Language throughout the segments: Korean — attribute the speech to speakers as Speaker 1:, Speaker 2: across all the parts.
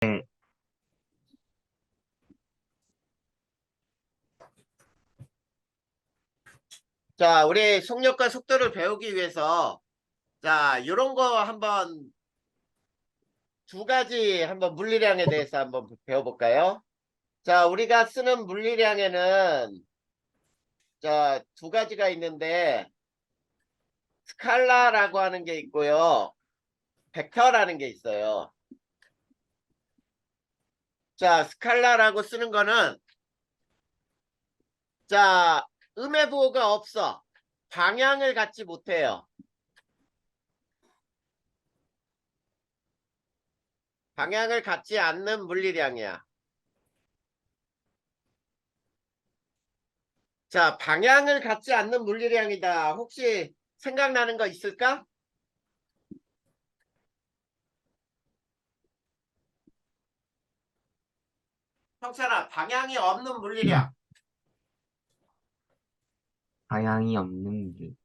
Speaker 1: 네.
Speaker 2: 자, 우리 속력과 속도를 배우기 위해서 자, 요런 거 한번 두 가지 한번 물리량에 대해서 한번 배워볼까요? 자, 우리가 쓰는 물리량에는 자, 두 가지가 있는데 스칼라라고 하는 게 있고요. 벡터라는 게 있어요. 자, 스칼라라고 쓰는 거는 자, 음의 부호가 없어. 방향을 갖지 못해요. 방향을 갖지 않는 물리량이야. 자, 방향을 갖지 않는 물리량이다. 혹시 생각나는 거 있을까? 형찬아, 방향이 없는 물리량.
Speaker 1: 방향이 없는 길.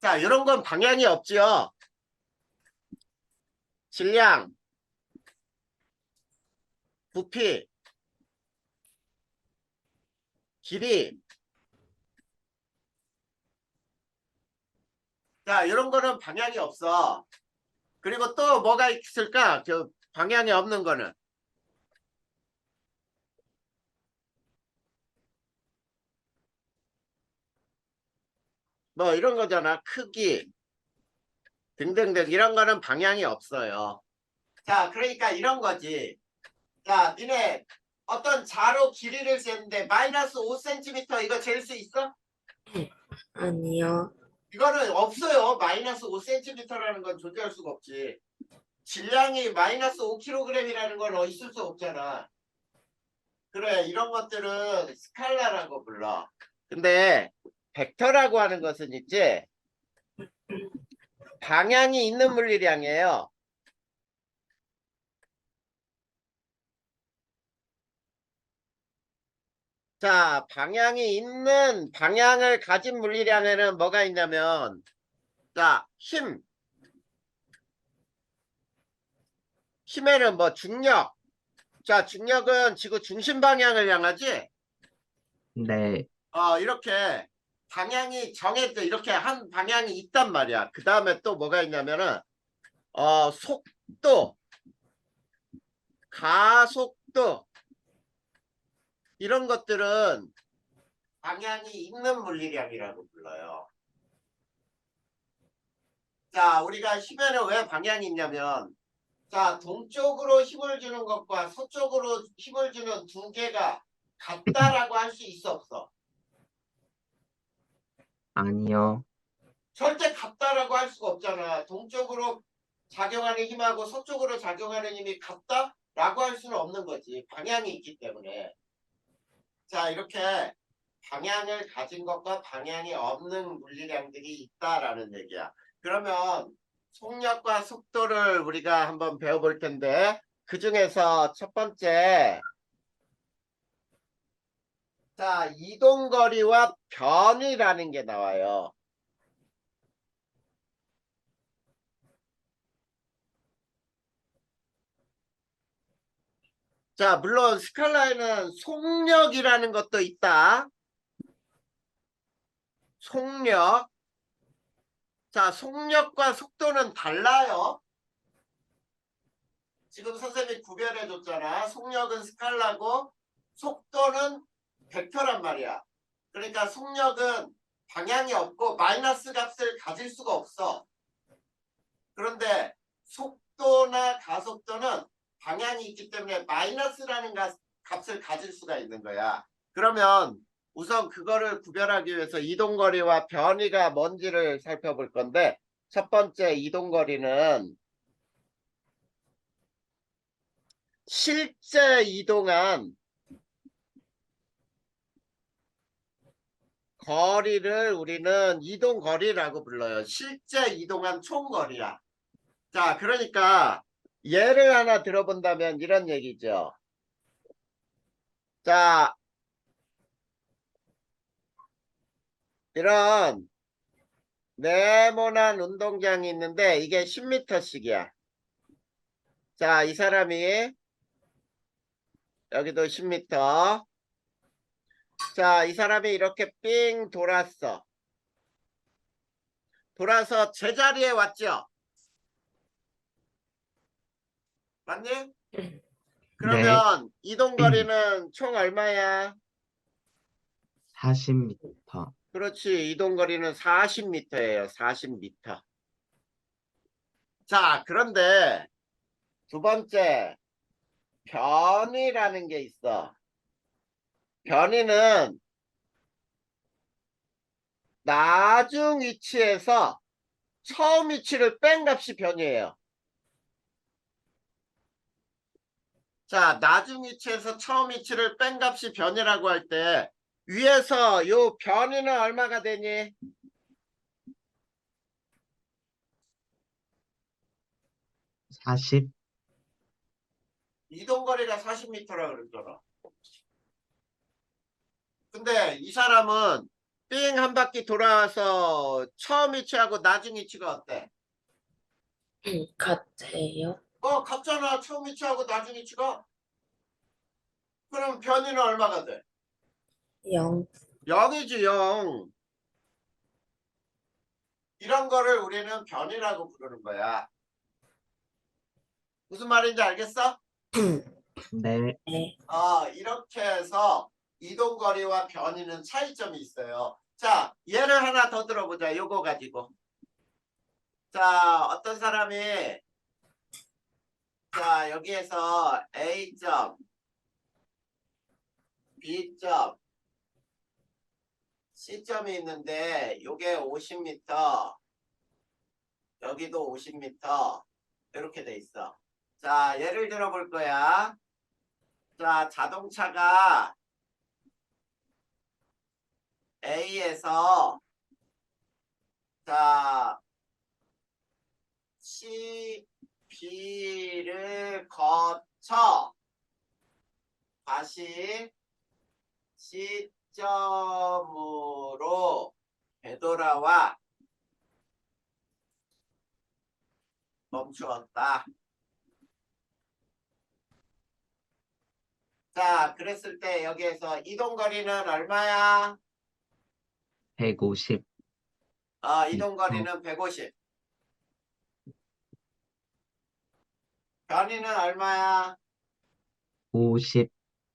Speaker 2: 자, 이런 건 방향이 없지요. 질량, 부피, 길이. 자, 이런 거는 방향이 없어. 그리고 또 뭐가 있을까? 저 방향이 없는 거는. 뭐 이런 거잖아. 크기 등등등 이런 거는 방향이 없어요. 자, 그러니까 이런 거지. 자, 니네 어떤 자로 길이를 재는데 마이너스 5cm 이거 잴 수 있어?
Speaker 3: 아니요.
Speaker 2: 이거는 없어요. 마이너스 5cm라는 건 존재할 수가 없지. 질량이 마이너스 5kg이라는 건 있을 수 없잖아. 그래, 이런 것들은 스칼라라고 불러. 근데 벡터라고 하는 것은 있지, 방향이 있는 물리량이에요. 자, 방향이 있는 방향을 가진 물리량에는 뭐가 있냐면, 자, 힘에는 뭐 중력. 자, 중력은 지구 중심 방향을 향하지.
Speaker 1: 네.
Speaker 2: 이렇게 방향이 정해져 이렇게 한 방향이 있단 말이야. 그 다음에 또 뭐가 있냐면은 속도, 가속도 이런 것들은 방향이 있는 물리량이라고 불러요. 자, 우리가 힘에는 왜 방향이 있냐면, 자, 동쪽으로 힘을 주는 것과 서쪽으로 힘을 주는 두 개가 같다라고 할 수 있어 없어?
Speaker 1: 아니요.
Speaker 2: 절대 같다라고 할 수가 없잖아. 동쪽으로 작용하는 힘하고 서쪽으로 작용하는 힘이 같다라고 할 수는 없는 거지. 방향이 있기 때문에. 자, 이렇게 방향을 가진 것과 방향이 없는 물리량들이 있다라는 얘기야. 그러면 속력과 속도를 우리가 한번 배워볼 텐데 그 중에서 첫 번째, 자, 이동거리와 변이라는 게 나와요. 자, 물론 스칼라에는 속력이라는 것도 있다. 속력. 자, 속력과 속도는 달라요. 지금 선생님이 구별해 줬잖아. 속력은 스칼라고 속도는 벡터란 말이야. 그러니까 속력은 방향이 없고 마이너스 값을 가질 수가 없어. 그런데 속도나 가속도는 방향이 있기 때문에 마이너스라는 값을 가질 수가 있는 거야. 그러면 우선 그거를 구별하기 위해서 이동거리와 변이가 뭔지를 살펴볼 건데 첫 번째 이동거리는 실제 이동한 거리를 우리는 이동거리라고 불러요. 실제 이동한 총거리야. 자, 그러니까 예를 하나 들어본다면 이런 얘기죠. 자, 이런 네모난 운동장이 있는데 이게 10m씩이야. 자, 이 사람이 여기도 10m. 자, 이 사람이 이렇게 삥 돌았어. 돌아서 제자리에 왔죠? 맞니?
Speaker 3: 네.
Speaker 2: 그러면 이동거리는 총 얼마야?
Speaker 1: 40m.
Speaker 2: 그렇지. 이동거리는 40m예요. 40m. 자, 그런데 두 번째 변이라는 게 있어. 변이는 나중 위치에서 처음 위치를 뺀 값이 변이에요. 자, 나중 위치에서 처음 위치를 뺀 값이 변이라고 할 때 위에서 요 변이는 얼마가 되니?
Speaker 1: 40.
Speaker 2: 이동거리가 40m라 그랬잖아. 근데 이 사람은 삥 한 바퀴 돌아와서 처음 위치하고 나중 위치가 어때?
Speaker 3: 같아요.
Speaker 2: 같잖아. 처음 위치하고 나중 위치가. 그럼 변이는 얼마가 돼?
Speaker 3: 0.
Speaker 2: 0이지 0. 이런 거를 우리는 변이라고 부르는 거야. 무슨 말인지 알겠어?
Speaker 1: 네.
Speaker 3: 네.
Speaker 2: 이렇게 해서 이동거리와 변이는 차이점이 있어요. 자, 예를 하나 더 들어보자. 요거 가지고. 자, 어떤 사람이 자, 여기에서 A점, B점, C점이 있는데 요게 50m, 여기도 50m 이렇게 돼 있어. 자, 예를 들어 볼 거야. 자, 자동차가 A에서 자, C, B를 거쳐 다시 C점으로 되돌아와 멈추었다. 자, 그랬을 때 여기에서 이동거리는 얼마야?
Speaker 1: 150.
Speaker 2: 이동거리는 150. 변이는 얼마야?
Speaker 1: 50.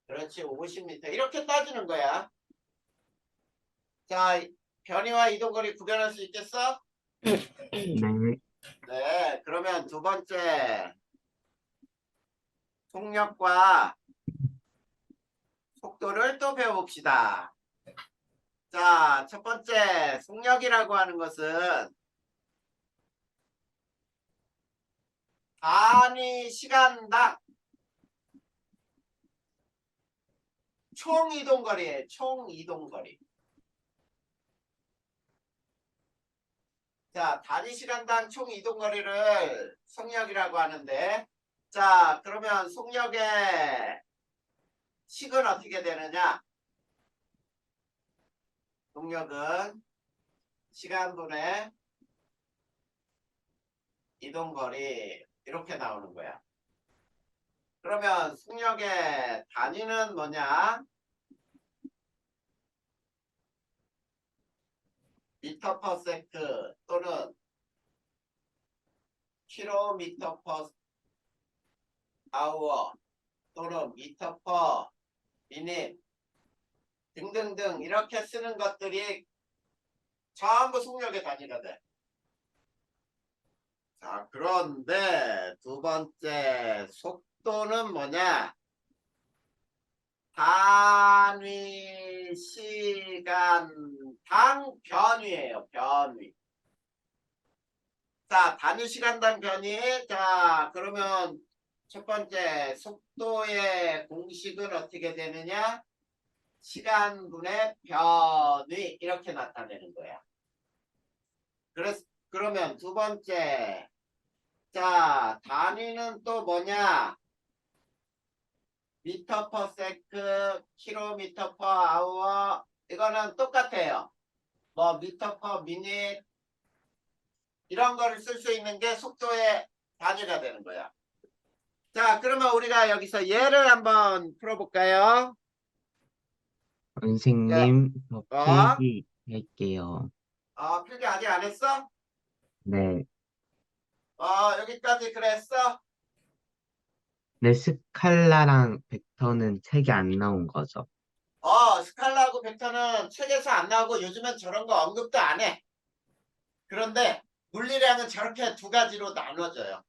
Speaker 2: 그렇지, 50m. 이렇게 따지는 거야. 자, 변이와 이동거리 구별할 수 있겠어?
Speaker 1: 네.
Speaker 2: 네, 그러면 두 번째 속력과 속도를 또 배워봅시다. 자, 첫 번째 속력이라고 하는 것은 단위 시간당 총 이동거리에 총 이동거리. 자, 단위 시간당 총 이동거리를 속력이라고 하는데, 자, 그러면 속력의 식은 어떻게 되느냐? 속력은 시간분의 이동거리 이렇게 나오는 거야. 그러면 속력의 단위는 뭐냐? 미터 퍼 세크 또는 킬로미터 퍼 아워 또는 미터 퍼 미닛 등등등 이렇게 쓰는 것들이 전부 속력의 단위가 돼. 자, 그런데 두 번째 속도는 뭐냐? 단위 시간당 변위예요. 변위. 자, 단위 시간당 변위. 자, 그러면 첫 번째 속도의 공식은 어떻게 되느냐? 시간분의 변위 이렇게 나타내는 거야. 그러면 두 번째 자, 단위는 또 뭐냐? 미터 퍼 세크, 킬로미터 퍼 아워 이거는 똑같아요. 뭐 미터 퍼 미닛, 이런 거를 쓸 수 있는 게 속도의 단위가 되는 거야. 자, 그러면 우리가 여기서 예를 한번 풀어볼까요? 자,
Speaker 1: 선생님, 저
Speaker 2: 어?
Speaker 1: 필기 할게요.
Speaker 2: 필기 아직 안 했어?
Speaker 1: 네.
Speaker 2: 여기까지 그랬어?
Speaker 1: 네, 스칼라랑 벡터는 책에 안 나온 거죠.
Speaker 2: 스칼라하고 벡터는 책에서 안 나오고 요즘엔 저런 거 언급도 안 해. 그런데 물리량은 저렇게 두 가지로 나눠져요.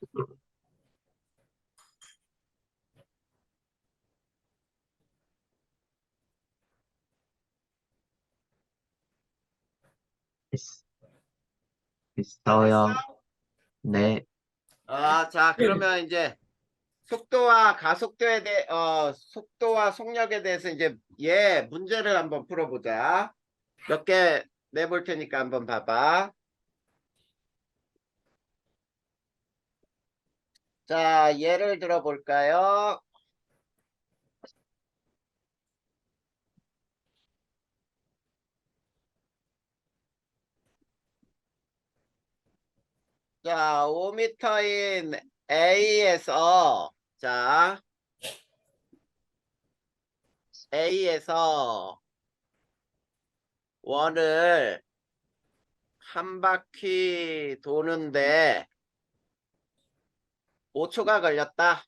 Speaker 1: 됐,
Speaker 2: 다 됐어?
Speaker 1: 됐어요. 네.
Speaker 2: 자, 그러면 이제 속도와 가속도에 대해 속도와 속력에 대해서 이제 문제를 한번 풀어보자. 몇 개 내볼 테니까 한번 봐봐. 자, 예를 들어볼까요? 자, 5m인 A에서 A에서 원을 한 바퀴 도는데 5초가 걸렸다.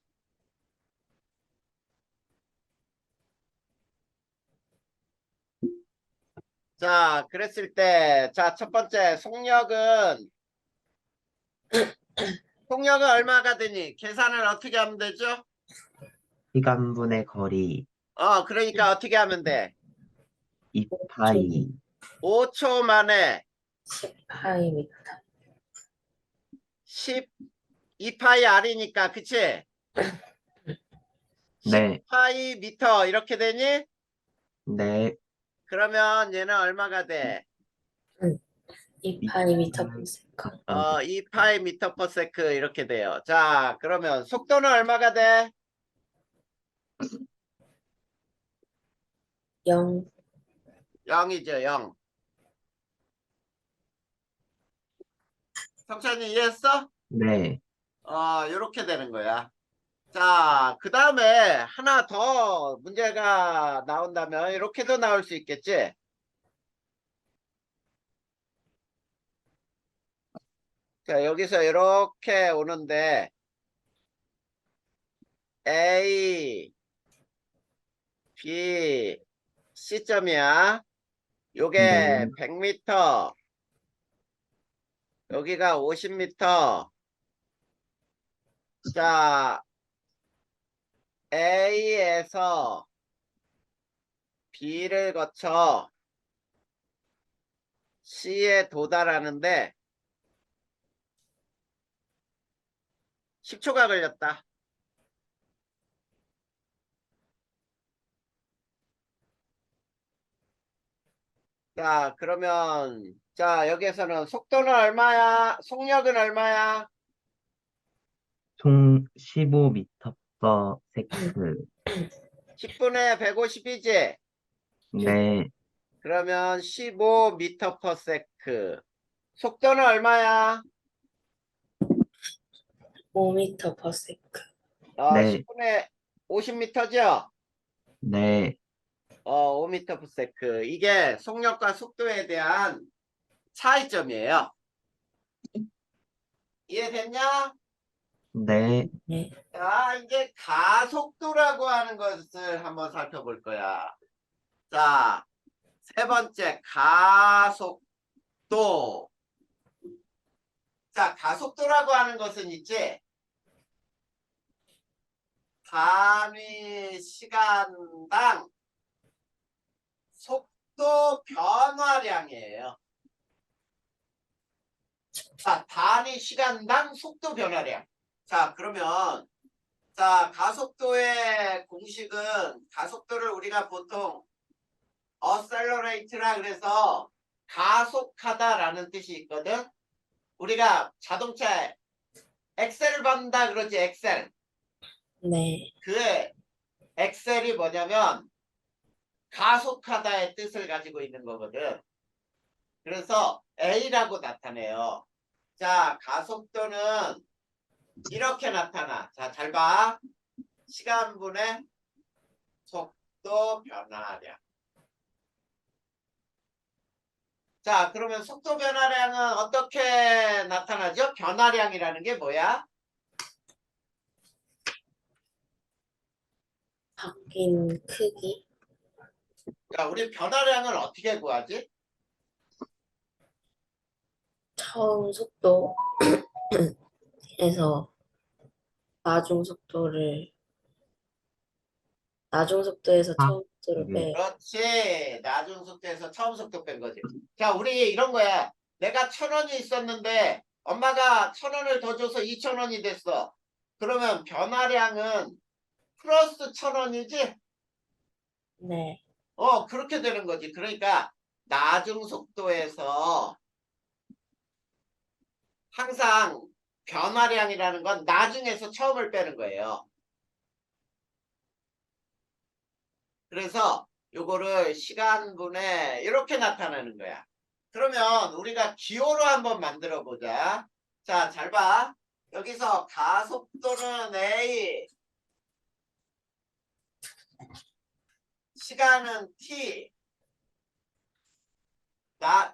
Speaker 2: 자, 그랬을 때, 자, 첫 번째, 속력은 얼마가 되니? 계산을 어떻게 하면 되죠?
Speaker 1: 시간분의 거리
Speaker 2: 그러니까 어떻게 하면 돼?
Speaker 1: 2파이.
Speaker 2: 5초 만에
Speaker 3: 10파이미터.
Speaker 2: 12파이 R이니까, 그치?
Speaker 1: 네.
Speaker 2: 10파이 미터 이렇게 되니?
Speaker 1: 네.
Speaker 2: 그러면 얘는 얼마가 돼?
Speaker 3: 2파이미터 per second.
Speaker 2: 2파이 미터 퍼 세크 이렇게 돼요. 자, 그러면 속도는 얼마가 돼?
Speaker 3: 0.
Speaker 2: 0이죠, 0. 성찬이 이해했어?
Speaker 1: 네.
Speaker 2: 이렇게 되는 거야. 자, 그 다음에 하나 더 문제가 나온다면 이렇게도 나올 수 있겠지? 자, 여기서 이렇게 오는데 A, B, C점이야. 요게
Speaker 1: 네.
Speaker 2: 100m, 여기가 50m. 자, A에서 B를 거쳐 C에 도달하는데 10초가 걸렸다. 자, 그러면 자, 여기에서는 속도는 얼마야? 속력은 얼마야?
Speaker 1: 총 15m/s.
Speaker 2: 10분에 150이지?
Speaker 1: 네,
Speaker 2: 그러면 15m/s. 속도는 얼마야?
Speaker 3: 5m/s.
Speaker 1: 네,
Speaker 2: 10분에 50m죠?
Speaker 1: 네,
Speaker 2: 5m/s. 이게 속력과 속도에 대한 차이점이에요. 이해됐냐?
Speaker 1: 네,
Speaker 3: 네.
Speaker 2: 자, 이제 가속도라고 하는 것을 한번 살펴볼 거야. 자, 세 번째, 가속도. 자, 가속도라고 하는 것은 있지? 단위 시간당 속도 변화량이에요. 자, 단위 시간당 속도 변화량. 자, 그러면 자, 가속도의 공식은 가속도를 우리가 보통 accelerate라 그래서 가속하다라는 뜻이 있거든. 우리가 자동차에 엑셀을 밟는다 그러지, 엑셀.
Speaker 3: 네.
Speaker 2: 그의 엑셀이 뭐냐면 가속하다의 뜻을 가지고 있는 거거든. 그래서 A라고 나타내요. 자, 가속도는 이렇게 나타나. 자, 잘 봐. 시간분의 속도 변화량. 자, 그러면 속도 변화량은 어떻게 나타나죠? 변화량이라는 게 뭐야?
Speaker 3: 바뀐 크기.
Speaker 2: 자, 우리 변화량을 어떻게 구하지?
Speaker 3: 처음 속도에서 나중 속도를
Speaker 1: 아,
Speaker 3: 처음 속도를
Speaker 1: 네,
Speaker 3: 빼.
Speaker 2: 그렇지. 나중 속도에서 처음 속도 뺀 거지. 자, 우리 이런 거야. 내가 1,000원이 있었는데 엄마가 1,000원을 더 줘서 2,000원이 됐어. 그러면 변화량은 플러스 1,000원이지?
Speaker 3: 네.
Speaker 2: 그렇게 되는 거지. 그러니까 나중 속도에서 항상 변화량이라는 건 나중에서 처음을 빼는 거예요. 그래서 요거를 시간분에 이렇게 나타내는 거야. 그러면 우리가 기호로 한번 만들어 보자. 자, 잘 봐. 여기서 가속도는 A, 시간은 T,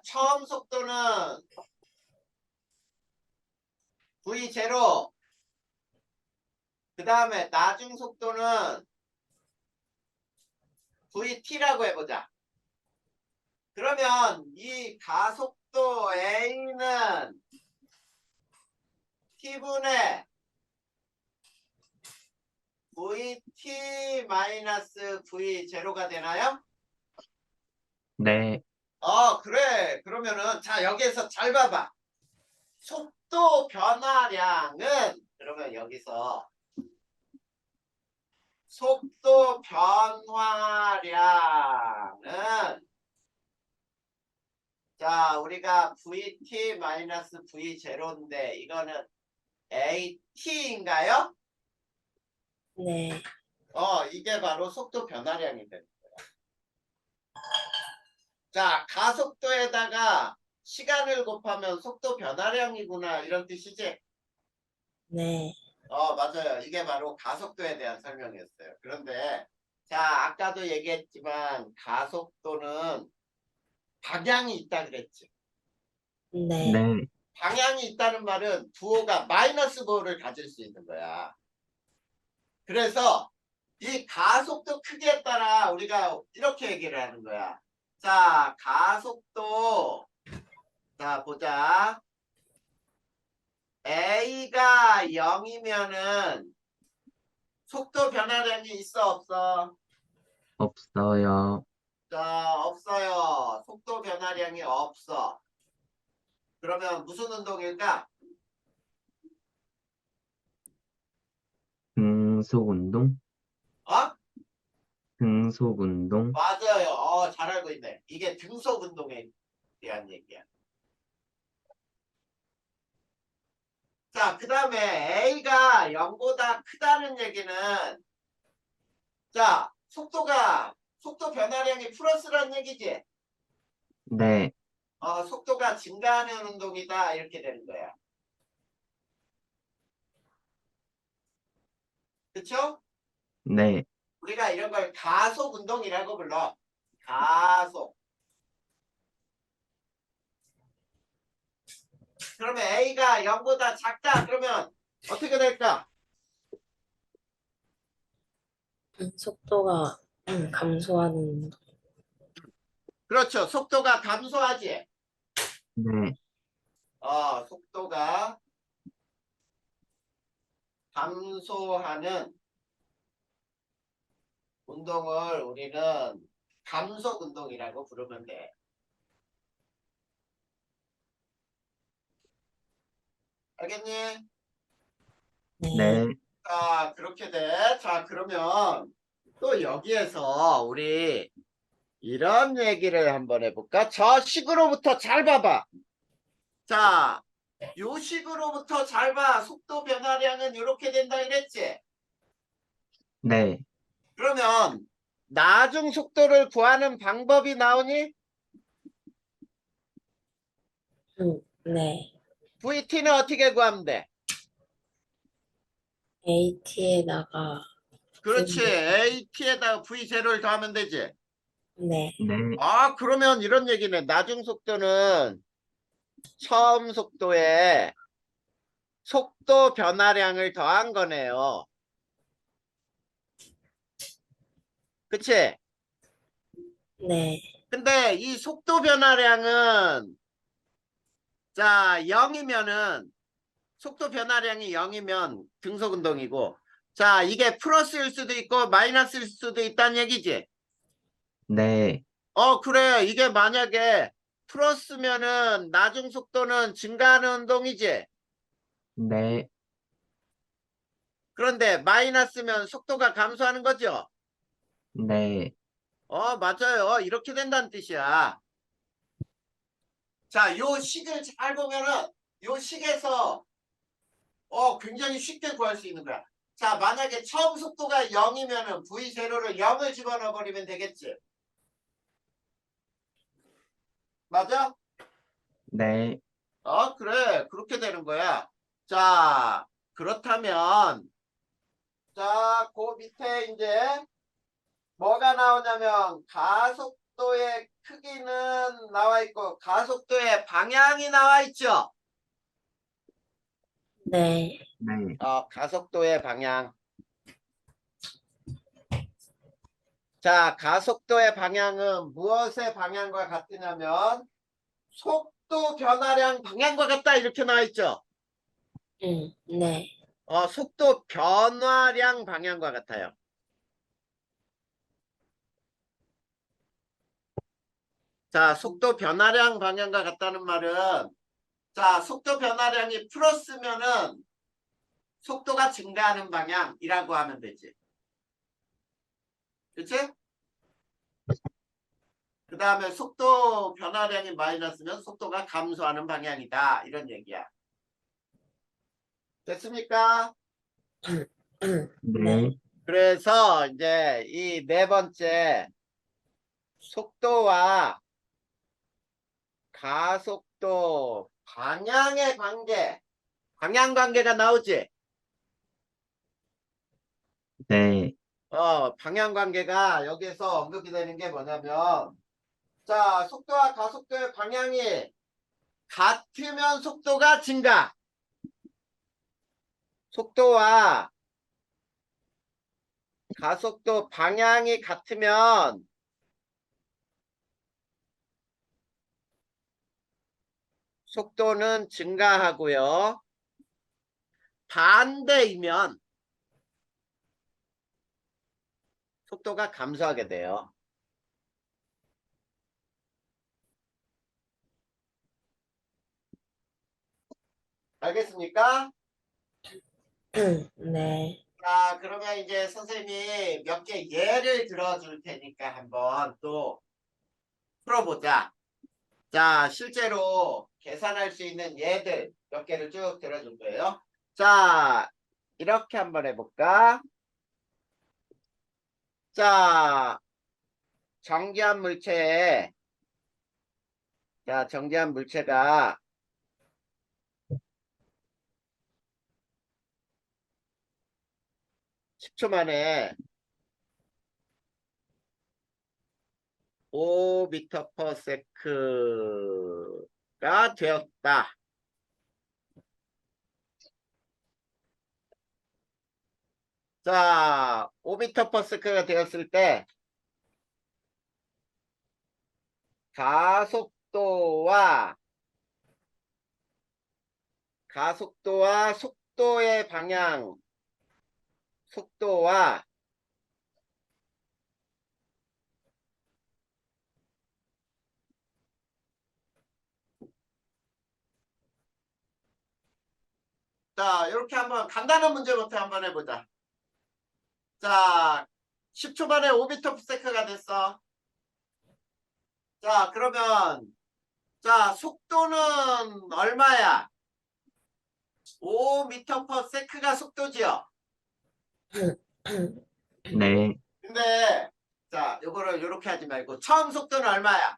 Speaker 2: 처음 속도는 V0, 그 다음에 나중 속도는 VT라고 해보자. 그러면 이 가속도 A는 T분의 VT-V0가 되나요?
Speaker 1: 네,
Speaker 2: 그래. 그러면은, 자, 여기에서 잘 봐봐. 속도 변화량은, 그러면 여기서, 속도 변화량은, 자, 우리가 VT-V0인데, 이거는 AT인가요?
Speaker 3: 네.
Speaker 2: 이게 바로 속도 변화량이 됩니다. 자, 가속도에다가 시간을 곱하면 속도 변화량이구나. 이런 뜻이지?
Speaker 3: 네.
Speaker 2: 맞아요. 이게 바로 가속도에 대한 설명이었어요. 그런데, 자, 아까도 얘기했지만, 가속도는 방향이 있다 그랬지.
Speaker 3: 네.
Speaker 1: 네,
Speaker 2: 방향이 있다는 말은 부호가 마이너스 부호를 가질 수 있는 거야. 그래서 이 가속도 크기에 따라 우리가 이렇게 얘기를 하는 거야. 자, 가속도, 자, 보자. A가 0이면은 속도 변화량이 있어, 없어?
Speaker 1: 없어요.
Speaker 2: 자, 없어요. 속도 변화량이 없어. 그러면 무슨 운동일까?
Speaker 1: 등속 운동?
Speaker 2: 어?
Speaker 1: 등속 운동?
Speaker 2: 맞아요. 잘 알고 있네. 이게 등속 운동에 대한 얘기야. 자, 그 다음에 A가 0보다 크다는 얘기는 자, 속도 변화량이 플러스라는 얘기지.
Speaker 1: 네,
Speaker 2: 속도가 증가하는 운동이다 이렇게 되는 거야. 그쵸?
Speaker 1: 네,
Speaker 2: 우리가 이런 걸 가속 운동이라고 불러. 가속. 그러면 A가 0보다 작다. 그러면 어떻게 될까?
Speaker 3: 속도가 감소하는.
Speaker 2: 그렇죠. 속도가 감소하지.
Speaker 1: 네,
Speaker 2: 속도가 감소하는 운동을 우리는 감속 운동이라고 부르면 돼. 알겠니?
Speaker 3: 네.
Speaker 1: 네,
Speaker 2: 자, 그렇게 돼. 자, 그러면 또 여기에서 우리 이런 얘기를 한번 해볼까? 저 식으로부터 잘 봐봐. 자, 요 식으로부터 잘 봐. 속도 변화량은 이렇게 된다 이랬지?
Speaker 1: 네,
Speaker 2: 그러면 나중 속도를 구하는 방법이 나오니?
Speaker 3: 네.
Speaker 2: VT는 어떻게 구하면 돼?
Speaker 3: AT에다가
Speaker 2: 그렇지. AT에다가 V0를 더하면 되지.
Speaker 3: 네.
Speaker 1: 네,
Speaker 2: 그러면 이런 얘기네. 나중 속도는 처음 속도에 속도 변화량을 더한 거네요. 그치?
Speaker 3: 네.
Speaker 2: 근데 이 속도 변화량은 자 0이면은 속도 변화량이 0이면 등속 운동이고 자 이게 플러스일 수도 있고 마이너스일 수도 있다는 얘기지.
Speaker 1: 네,
Speaker 2: 그래 이게 만약에 플러스면은 나중 속도는 증가하는 운동이지.
Speaker 1: 네,
Speaker 2: 그런데 마이너스면 속도가 감소하는 거죠.
Speaker 1: 네,
Speaker 2: 맞아요. 이렇게 된다는 뜻이야. 자, 요 식을 잘 보면은 요 식에서 굉장히 쉽게 구할 수 있는 거야. 자, 만약에 처음 속도가 0이면은 V0를 0을 집어넣어 버리면 되겠지. 맞아?
Speaker 1: 네,
Speaker 2: 그래. 그렇게 되는 거야. 자, 그렇다면 자, 그 밑에 이제 뭐가 나오냐면 가속도의 크기는 나와 있고 가속도의 방향이 나와 있죠.
Speaker 3: 네.
Speaker 1: 네,
Speaker 2: 가속도의 방향. 자, 가속도의 방향은 무엇의 방향과 같으냐면 속도 변화량 방향과 같다 이렇게 나와 있죠.
Speaker 3: 네.
Speaker 2: 속도 변화량 방향과 같아요. 자, 속도 변화량 방향과 같다는 말은 자, 속도 변화량이 플러스면은 속도가 증가하는 방향이라고 하면 되지. 그치? 그 다음에 속도 변화량이 마이너스면 속도가 감소하는 방향이다. 이런 얘기야. 됐습니까?
Speaker 3: 네.
Speaker 1: 네,
Speaker 2: 그래서 이제 이 네 번째 속도와 가속도 방향의 관계, 방향 관계가 나오지.
Speaker 1: 네,
Speaker 2: 방향 관계가 여기에서 언급이 되는 게 뭐냐면 자, 속도와 가속도의 방향이 같으면 속도가 증가. 속도와 가속도 방향이 같으면 속도는 증가하고요. 반대이면 속도가 감소하게 돼요. 알겠습니까?
Speaker 3: 네.
Speaker 2: 자, 그러면 이제 선생님이 몇 개 예를 들어줄 테니까 한번 또 풀어보자. 자, 실제로 계산할 수 있는 예들 몇 개를 쭉 들어줄 거예요. 자, 이렇게 한번 해볼까? 자, 정지한 물체에, 자, 정지한 물체가 10초 만에 5m/s가 되었다. 자, 5m/s가 되었을 때 가속도와 속도의 방향, 속도와 자, 이렇게 한번 간단한 문제부터 한번 해보자. 자, 10초 만에 5m/s가 됐어. 자, 그러면 자, 속도는 얼마야? 5m/s가 속도지요.
Speaker 1: 네,
Speaker 2: 근데 자, 요거를 요렇게 하지 말고 처음 속도는 얼마야?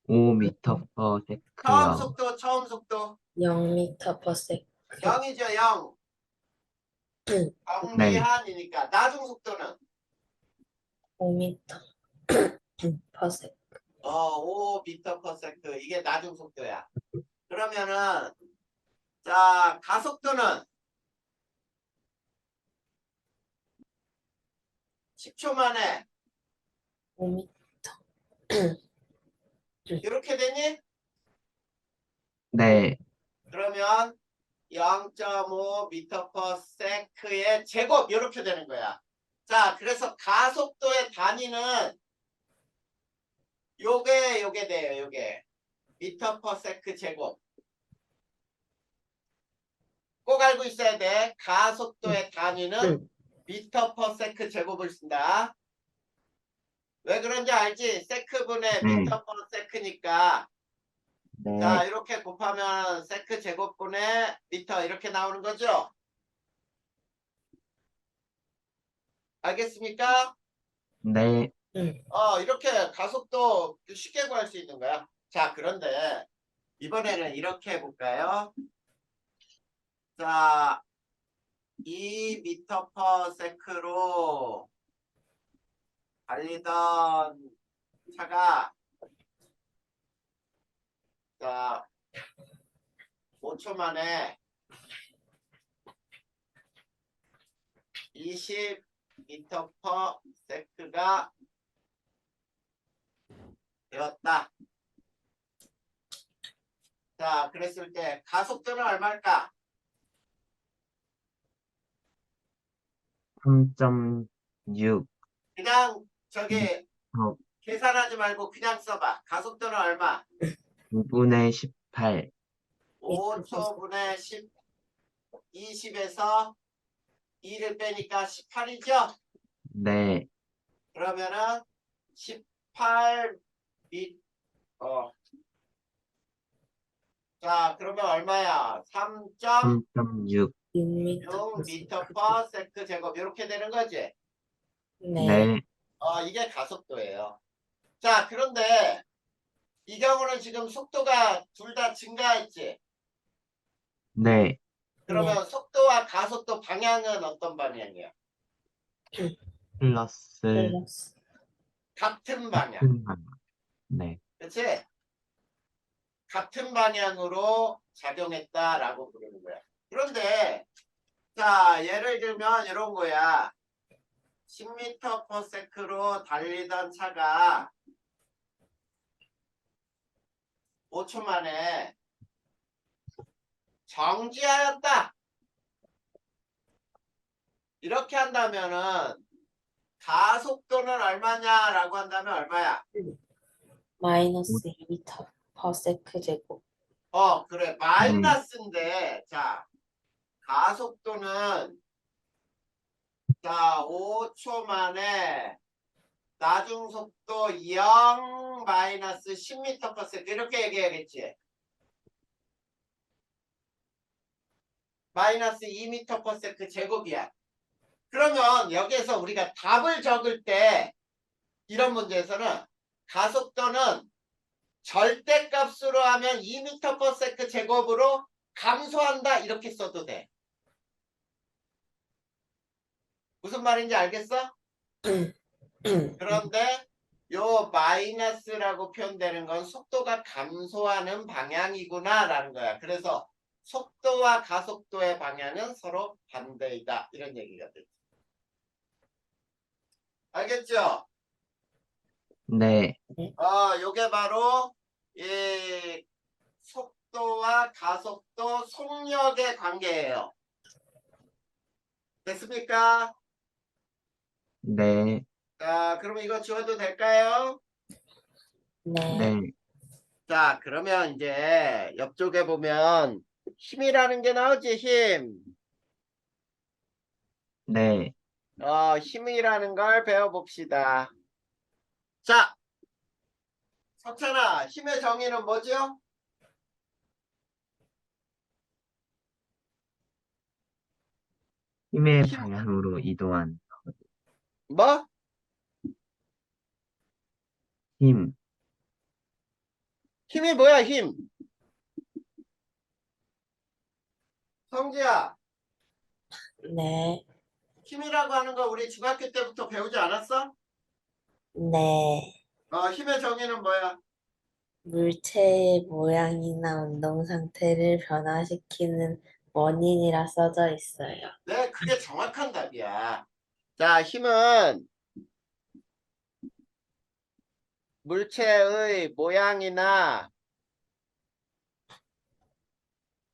Speaker 1: 5m/s요.
Speaker 2: 처음 속도
Speaker 3: 0m/s
Speaker 2: 0이죠, 0.
Speaker 1: 네,
Speaker 2: 정지한이니까 나중 속도는
Speaker 3: 5m/s
Speaker 2: 5m/s 이게 나중 속도야. 그러면은 자, 가속도는 10초 만에
Speaker 3: 5m
Speaker 2: 이렇게 되니?
Speaker 1: 네,
Speaker 2: 그러면 0.5m/s의 제곱 이렇게 되는 거야. 자, 그래서 가속도의 단위는 요게 돼요. 요게 m/s 제곱. 꼭 알고 있어야 돼. 가속도의 단위는 m/s 제곱을 쓴다. 왜 그런지 알지? 세크분의
Speaker 1: 네,
Speaker 2: m/s니까 자,
Speaker 1: 네,
Speaker 2: 이렇게 곱하면 세크 제곱분의 미터 이렇게 나오는 거죠? 알겠습니까?
Speaker 1: 네,
Speaker 2: 이렇게 가속도 쉽게 구할 수 있는 거야. 자, 그런데 이번에는 이렇게 해볼까요? 자, 2m/s로 달리던 차가 자, 5초 만에 20m/s가 되었다. 자, 그랬을 때 가속도는 얼마일까?
Speaker 1: 3.6
Speaker 2: 그냥 저기
Speaker 1: 어,
Speaker 2: 계산하지 말고 그냥 써봐. 가속도는 얼마?
Speaker 1: 2분의 18.
Speaker 2: 5초분의 10, 20에서 2를 빼니까 18이죠?
Speaker 1: 네,
Speaker 2: 그러면은 18 자, 그러면 얼마야?
Speaker 1: 3.6.
Speaker 3: 6m/s
Speaker 2: 3.6m/s 제곱 이렇게 되는 거지?
Speaker 3: 네.
Speaker 1: 네,
Speaker 2: 이게 가속도예요. 자, 그런데 이 경우는 지금 속도가 둘 다 증가했지?
Speaker 1: 네,
Speaker 2: 그러면 속도와 가속도 방향은 어떤 방향이야?
Speaker 1: 플러스
Speaker 3: 플러스
Speaker 2: 같은 방향.
Speaker 1: 네,
Speaker 2: 그치? 같은 방향으로 작용했다라고 부르는 거야. 그런데 자, 예를 들면 이런 거야. 10m/s로 달리던 차가 5초 만에 정지하였다. 이렇게 한다면은 가속도는 얼마냐라고 한다면 얼마야?
Speaker 3: 마이너스 2m/s 제곱
Speaker 2: 그래.
Speaker 1: 네,
Speaker 2: 마이너스인데 자, 가속도는 자, 5초 만에 나중 속도 0 마이너스 10m/s 이렇게 얘기해야겠지. 마이너스 2m/s 제곱이야. 그러면 여기에서 우리가 답을 적을 때 이런 문제에서는 가속도는 절대값으로 하면 2m/s 제곱으로 감소한다 이렇게 써도 돼. 무슨 말인지 알겠어? 그런데 요 마이너스라고 표현되는 건 속도가 감소하는 방향이구나 라는 거야. 그래서 속도와 가속도의 방향은 서로 반대이다 이런 얘기가 되지. 알겠죠?
Speaker 1: 네,
Speaker 2: 요게 바로 이 속도와 가속도 속력의 관계예요. 됐습니까?
Speaker 1: 네,
Speaker 2: 자, 그러면 이거 지워도 될까요?
Speaker 3: 네.
Speaker 1: 네,
Speaker 2: 자, 그러면 이제 옆쪽에 보면 힘이라는 게 나오지, 힘.
Speaker 1: 네.
Speaker 2: 힘이라는 걸 배워봅시다. 자, 석찬아, 힘의 정의는 뭐죠?
Speaker 1: 힘의
Speaker 2: 힘,
Speaker 1: 방향으로 이동한
Speaker 2: 뭐?
Speaker 1: 힘,
Speaker 2: 힘이 뭐야, 힘? 성지야,
Speaker 3: 네.
Speaker 2: 힘이라고 하는 거 우리 중학교 때부터 배우지 않았어?
Speaker 3: 네.
Speaker 2: 힘의 정의는 뭐야?
Speaker 3: 물체의 모양이나 운동 상태를 변화시키는 원인이라 써져 있어요.
Speaker 2: 네, 그게 정확한 답이야. 자, 힘은 물체의 모양이나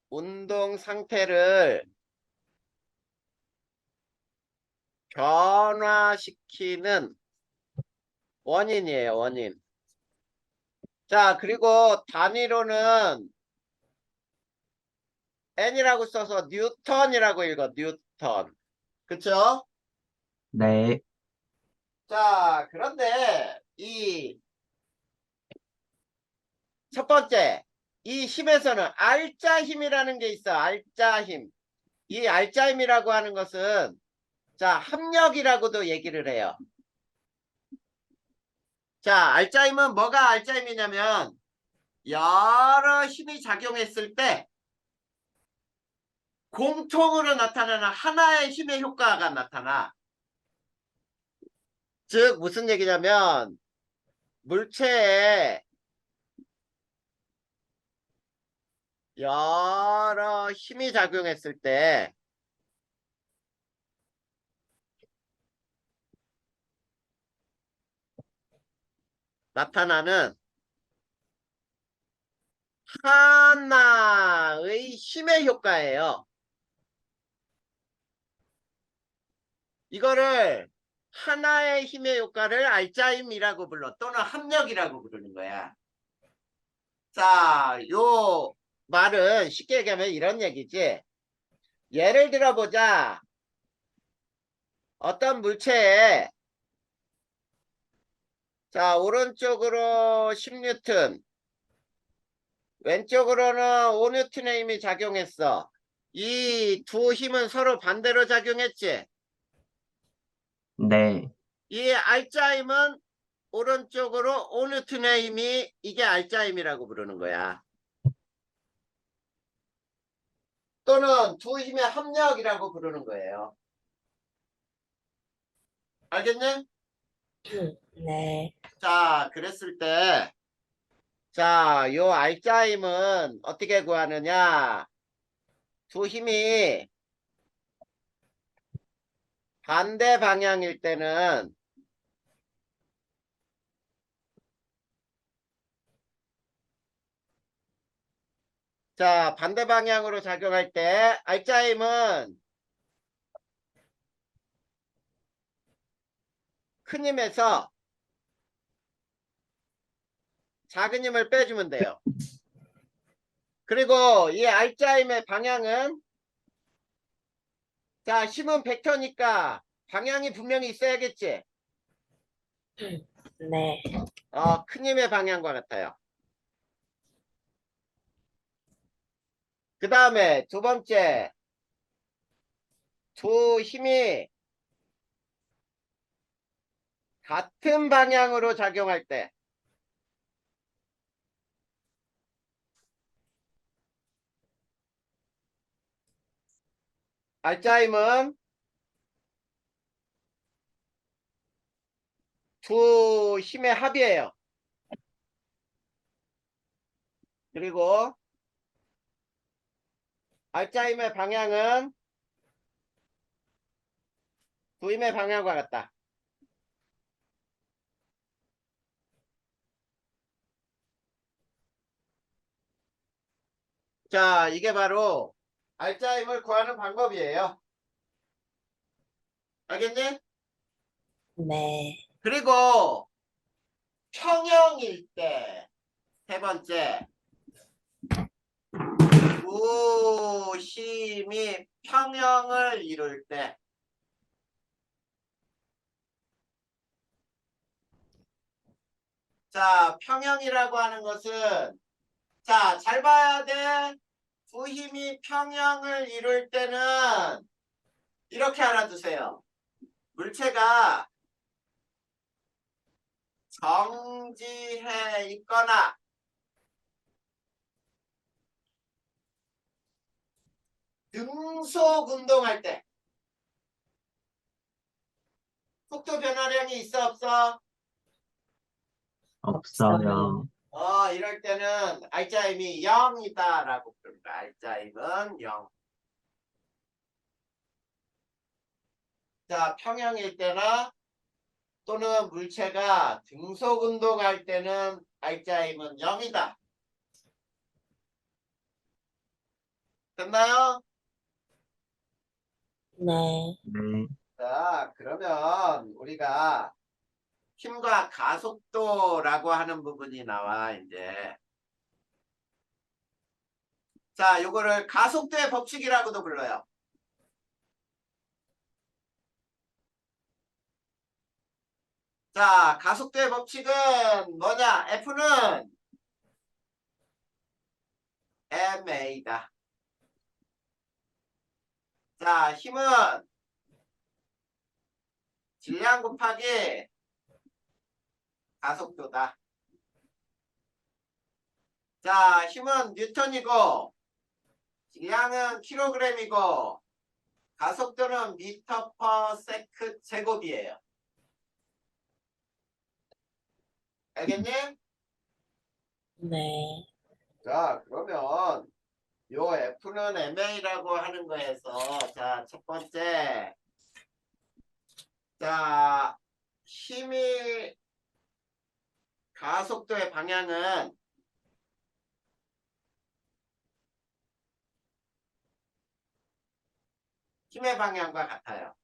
Speaker 2: 운동 상태를 변화시키는 원인이에요, 원인. 자, 그리고 단위로는 N이라고 써서 뉴턴이라고 읽어, 뉴턴. 그쵸?
Speaker 1: 네,
Speaker 2: 자, 그런데 이 첫 번째, 이 힘에서는 알짜 힘이라는 게 있어, 알짜 힘. 이 알짜 힘이라고 하는 것은 자, 합력이라고도 얘기를 해요. 자, 알짜 힘은 뭐가 알짜 힘이냐면 여러 힘이 작용했을 때 공통으로 나타나는 하나의 힘의 효과가 나타나. 즉 무슨 얘기냐면 물체에 여러 힘이 작용했을 때 나타나는 하나의 힘의 효과예요. 이거를 하나의 힘의 효과를 알짜힘이라고 불러, 또는 합력이라고 부르는 거야. 자, 요 말은 쉽게 얘기하면 이런 얘기지. 예를 들어보자. 어떤 물체에 자, 오른쪽으로 10뉴턴, 왼쪽으로는 5뉴턴의 힘이 작용했어. 이 두 힘은 서로 반대로 작용했지.
Speaker 1: 네,
Speaker 2: 이 알짜 힘은 오른쪽으로 5뉴턴의 힘이, 이게 알짜 힘이라고 부르는 거야. 또는 두 힘의 합력이라고 부르는 거예요. 알겠니?
Speaker 3: 네.
Speaker 2: 자, 그랬을 때, 자, 요 알짜 힘은 어떻게 구하느냐? 두 힘이 반대 방향일 때는 자, 반대 방향으로 작용할 때 알짜 힘은 큰 힘에서 작은 힘을 빼주면 돼요. 그리고 이 알짜 힘의 방향은 자, 힘은 벡터니까 방향이 분명히 있어야겠지.
Speaker 3: 네.
Speaker 2: 큰 힘의 방향과 같아요. 그 다음에 두 번째, 두 힘이 같은 방향으로 작용할 때 알짜임은 두 힘의 합이에요. 그리고 알짜임의 방향은 두 힘의 방향과 같다. 자, 이게 바로 알짜임을 구하는 방법이에요. 알겠니?
Speaker 3: 네.
Speaker 2: 그리고 평형일 때 세 번째 두 힘이 평형을 이룰 때 자, 평형이라고 하는 것은 자, 잘 봐야 돼. 두 힘이 평형을 이룰 때는 이렇게 알아두세요. 물체가 정지해 있거나 등속 운동할 때 속도 변화량이 있어 없어?
Speaker 1: 없어요.
Speaker 2: 이럴 때는 알짜임이 0이다 라고 부릅니다. 알짜임은 0. 자, 평형일 때나 또는 물체가 등속 운동할 때는 알짜임은 0이다. 됐나요?
Speaker 3: 네.
Speaker 1: 네.
Speaker 2: 자, 그러면 우리가 힘과 가속도라고 하는 부분이 나와, 이제. 자, 요거를 가속도의 법칙이라고도 불러요. 자, 가속도의 법칙은 뭐냐? F는 ma다. 자, 힘은 질량 곱하기 가속도다. 자, 힘은 뉴턴이고 질량은 킬로그램이고 가속도는 미터 퍼 세크 제곱이에요. 알겠니?
Speaker 3: 네.
Speaker 2: 자, 그러면 요 F는 ma라고 하는 거에서 자, 첫 번째 자, 힘이 가속도의 방향은 힘의 방향과 같아요.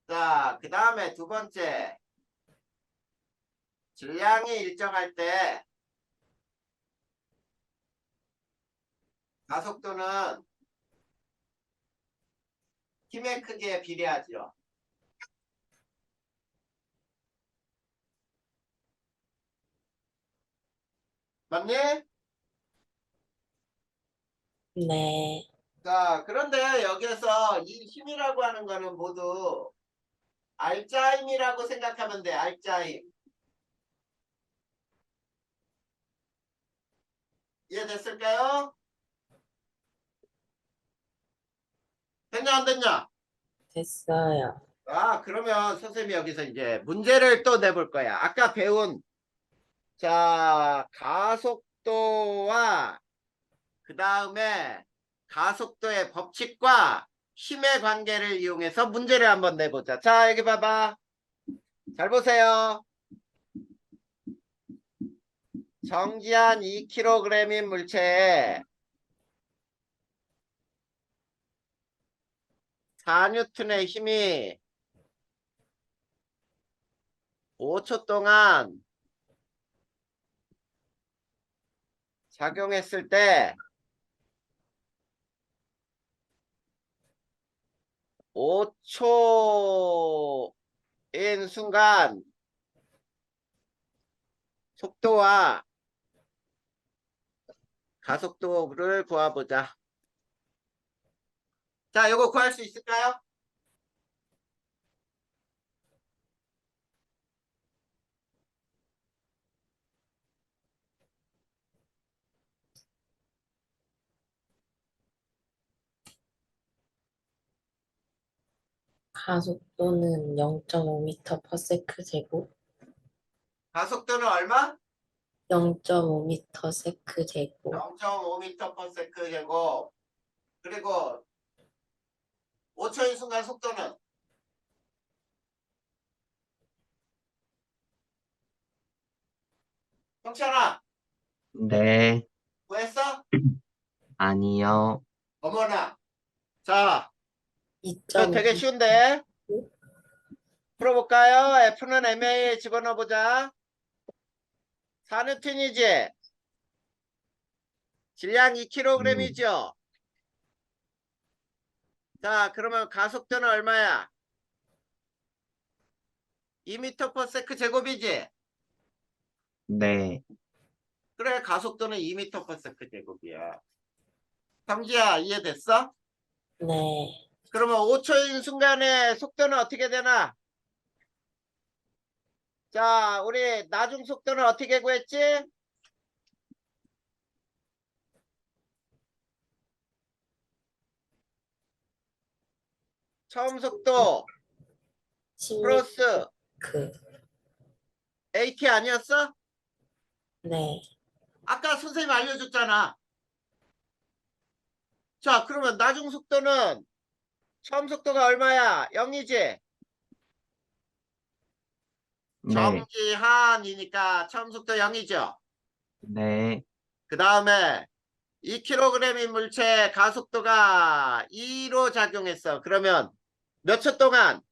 Speaker 2: 자, 그 다음에 두 번째 질량이 일정할 때 가속도는 힘의 크기에 비례하죠. 맞니?
Speaker 3: 네.
Speaker 2: 자, 그런데 여기에서 이 힘이라고 하는 거는 모두 알짜임이라고 생각하면 돼. 알짜임. 이해됐을까요? 됐냐 안 됐냐?
Speaker 3: 됐어요.
Speaker 2: 아, 그러면 선생님이 여기서 이제 문제를 또 내볼 거야. 아까 배운 자, 가속도와 그 다음에 가속도의 법칙과 힘의 관계를 이용해서 문제를 한번 내보자. 자, 여기 봐봐. 잘 보세요. 정지한 2kg인 물체에 4N의 힘이 5초 동안 작용했을 때 5초인 순간 속도와 가속도를 구해보자. 자, 이거 구할 수 있을까요?
Speaker 3: 가속도는 0.5m per 세크 제곱.
Speaker 2: 가속도는 얼마?
Speaker 3: 0.5m 세크 제곱.
Speaker 2: 0.5m/s 제곱. 그리고 5초의 순간 속도는 형찬아
Speaker 1: 네.
Speaker 2: 구했어?
Speaker 1: 아니요.
Speaker 2: 어머나. 자, 이거 되게
Speaker 3: 2.2.
Speaker 2: 쉬운데 풀어볼까요? F는 MA에 집어넣어보자. 4N이지. 질량 2kg이죠. 자, 그러면 가속도는 얼마야? 2m/s 제곱이지.
Speaker 1: 네.
Speaker 2: 그래, 가속도는 2m/s 제곱이야. 성지야, 이해됐어?
Speaker 3: 네.
Speaker 2: 그러면 5초인 순간에 속도는 어떻게 되나? 자, 우리 나중 속도는 어떻게 구했지? 처음 속도
Speaker 3: 10m.
Speaker 2: 플러스 AT 아니었어?
Speaker 3: 네.
Speaker 2: 아까 선생님 알려줬잖아. 자, 그러면 나중 속도는 처음 속도가 얼마야? 0이지?
Speaker 1: 네.
Speaker 2: 정지한이니까 처음 속도 0이죠?
Speaker 1: 네.
Speaker 2: 그 다음에 2kg인 물체 가속도가 2로 작용했어. 그러면 몇 초 동안?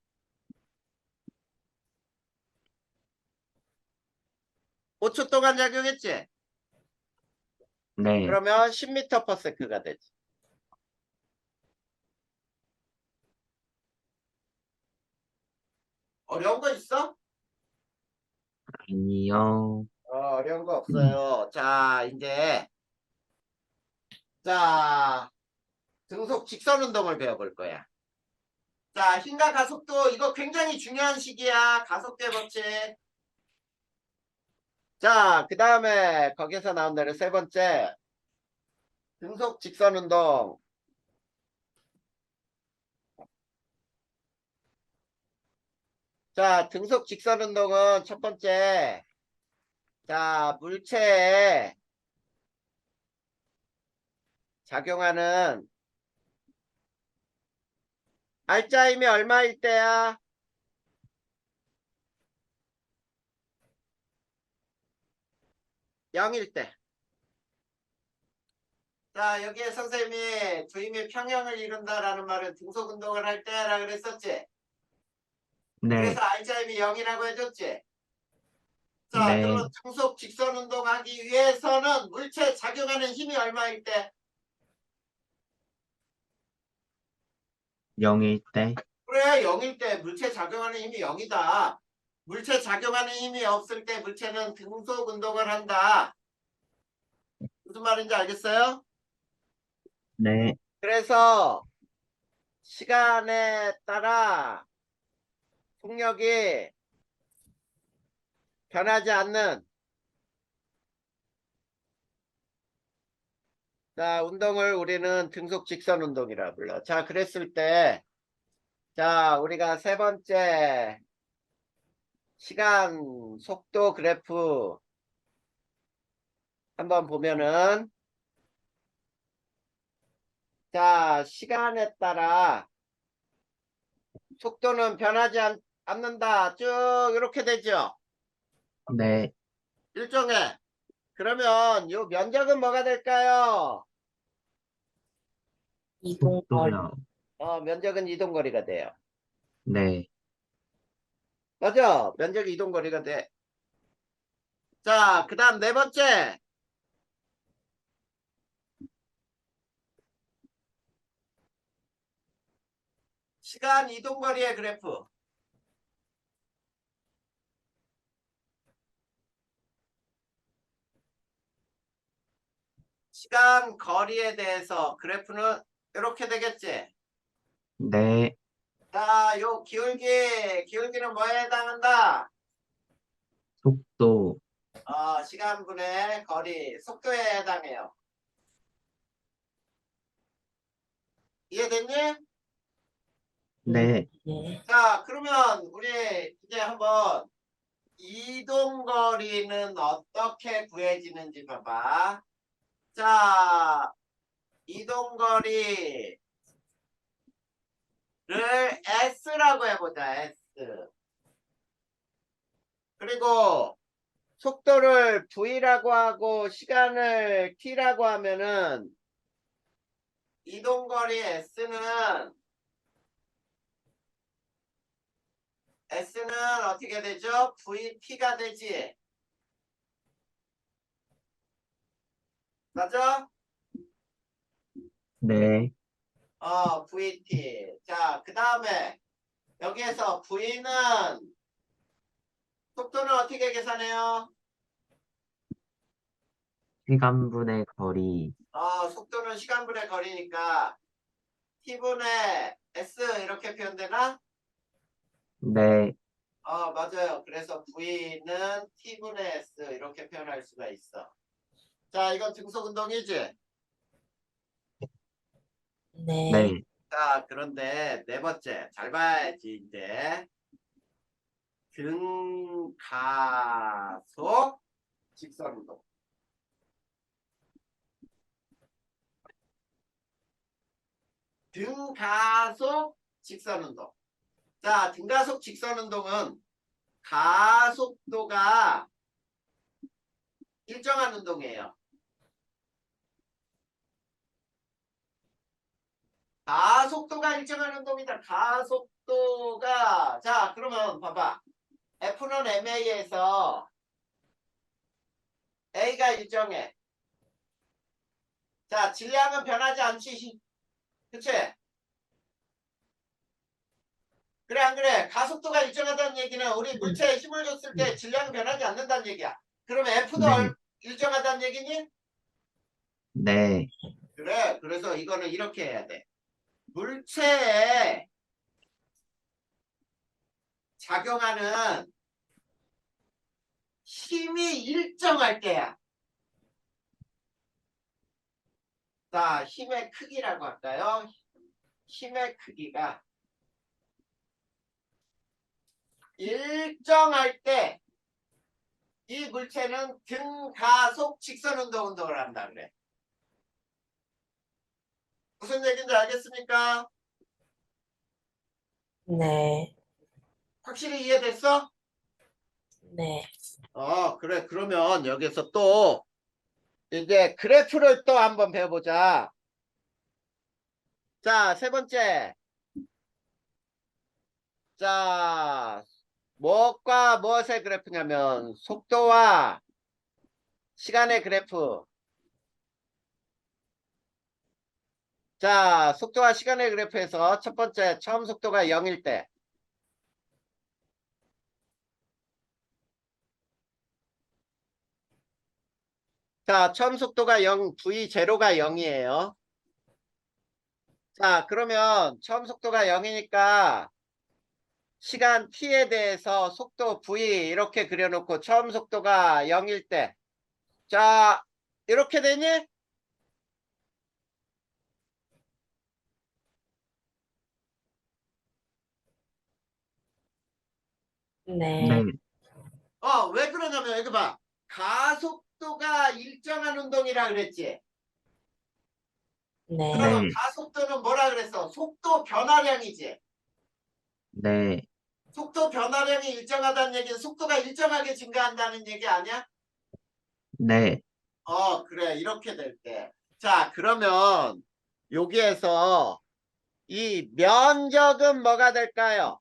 Speaker 2: 5초 동안 작용했지?
Speaker 1: 네.
Speaker 2: 그러면 10m/s가 되지. 어려운 거 있어?
Speaker 1: 아니요.
Speaker 2: 어려운 거 없어요. 자, 이제 자 등속 직선 운동을 배워볼 거야. 자, 힘과 가속도 이거 굉장히 중요한 식이야. 가속도의 법칙. 자, 그 다음에 거기서 나온 대로 세 번째 등속 직선 운동. 자, 등속 직선 운동은 첫 번째, 자, 물체에 작용하는 알짜임이 얼마일 때야? 0일 때. 자, 여기에 선생님이 주임이 평형을 이룬다라는 말은 등속 운동을 할 때라 그랬었지?
Speaker 1: 네.
Speaker 2: 그래서 알짜임이 0이라고 해줬지? 자,
Speaker 1: 네.
Speaker 2: 그러면 등속 직선 운동하기 위해서는 물체에 작용하는 힘이 얼마일 때?
Speaker 1: 0일 때.
Speaker 2: 그래, 0일 때 물체 작용하는 힘이 0이다. 물체 작용하는 힘이 없을 때 물체는 등속 운동을 한다. 무슨 말인지 알겠어요?
Speaker 1: 네.
Speaker 2: 그래서 시간에 따라 속력이 변하지 않는 자, 운동을 우리는 등속 직선 운동이라 불러. 자, 그랬을 때 자, 우리가 세 번째 시간 속도 그래프 한번 보면은 자, 시간에 따라 속도는 변하지 않는다. 쭉 이렇게 되죠.
Speaker 1: 네.
Speaker 2: 일종의 그러면 요 면적은 뭐가 될까요?
Speaker 3: 이동거리.
Speaker 1: 속도요.
Speaker 2: 면적은 이동거리가 돼요.
Speaker 1: 네.
Speaker 2: 맞아. 면적이 이동거리가 돼. 자, 그 다음 네 번째. 시간 이동거리의 그래프. 시간, 거리에 대해서 그래프는 이렇게 되겠지.
Speaker 1: 네,
Speaker 2: 자, 요 기울기는 뭐에 해당한다?
Speaker 1: 속도,
Speaker 2: 시간분의 거리, 속도에 해당해요. 이해됐니?
Speaker 1: 네,
Speaker 3: 네.
Speaker 2: 자, 그러면 우리 이제 한번 이동거리는 어떻게 구해지는지 봐봐. 자, 이동거리를 S라고 해보자, S. 그리고 속도를 V라고 하고 시간을 T라고 하면은 이동거리 S는 어떻게 되죠? VT가 되지. 맞아?
Speaker 1: 네,
Speaker 2: VT. 자, 그 다음에 여기에서 V는 속도는 어떻게 계산해요?
Speaker 1: 시간분의 거리,
Speaker 2: 속도는 시간분의 거리니까 T분의 S 이렇게 표현되나?
Speaker 1: 네,
Speaker 2: 맞아요. 그래서 V는 T분의 S 이렇게 표현할 수가 있어. 자, 이건 등속 운동이지?
Speaker 3: 네.
Speaker 1: 네,
Speaker 2: 자, 그런데 네 번째. 잘 봐야지, 이제. 등가속 직선 운동. 등가속 직선 운동. 자, 등가속 직선 운동은 가속도가 일정한 운동이에요. 가속도가 일정한 운동이다. 가속도가 자, 그러면 봐봐. F는 MA에서 A가 일정해. 자, 질량은 변하지 않지. 그치? 그래 안 그래? 가속도가 일정하다는 얘기는 우리 물체에 힘을 줬을 때 질량은 변하지 않는다는 얘기야. 그러면 F도
Speaker 1: 네,
Speaker 2: 일정하다는 얘기니?
Speaker 1: 네,
Speaker 2: 그래. 그래서 이거는 이렇게 해야 돼. 물체에 작용하는 힘이 일정할 때야. 자, 힘의 크기라고 할까요? 힘의 크기가 일정할 때 이 물체는 등가속 직선 운동을 한다 그래. 무슨 얘기인지 알겠습니까?
Speaker 3: 네.
Speaker 2: 확실히 이해됐어?
Speaker 3: 네.
Speaker 2: 그래. 그러면 여기서 또 이제 그래프를 또 한번 배워보자. 자, 세 번째. 자, 무엇과 무엇의 그래프냐면 속도와 시간의 그래프. 자, 속도와 시간의 그래프에서 첫 번째 처음 속도가 0일 때. 자, 처음 속도가 0, V0가 0이에요. 자, 그러면 처음 속도가 0이니까 시간 t에 대해서 속도 v 이렇게 그려놓고 처음 속도가 0일 때. 자, 이렇게 되니?
Speaker 3: 네.
Speaker 1: 네,
Speaker 2: 왜 그러냐면 여기 봐. 가속도가 일정한 운동이라 그랬지. 그러면
Speaker 3: 네.
Speaker 1: 네,
Speaker 2: 가속도는 뭐라 그랬어? 속도 변화량이지.
Speaker 1: 네,
Speaker 2: 속도 변화량이 일정하다는 얘기는 속도가 일정하게 증가한다는 얘기 아니야?
Speaker 1: 네,
Speaker 2: 그래. 이렇게 될 때. 자, 그러면 여기에서 이 면적은 뭐가 될까요?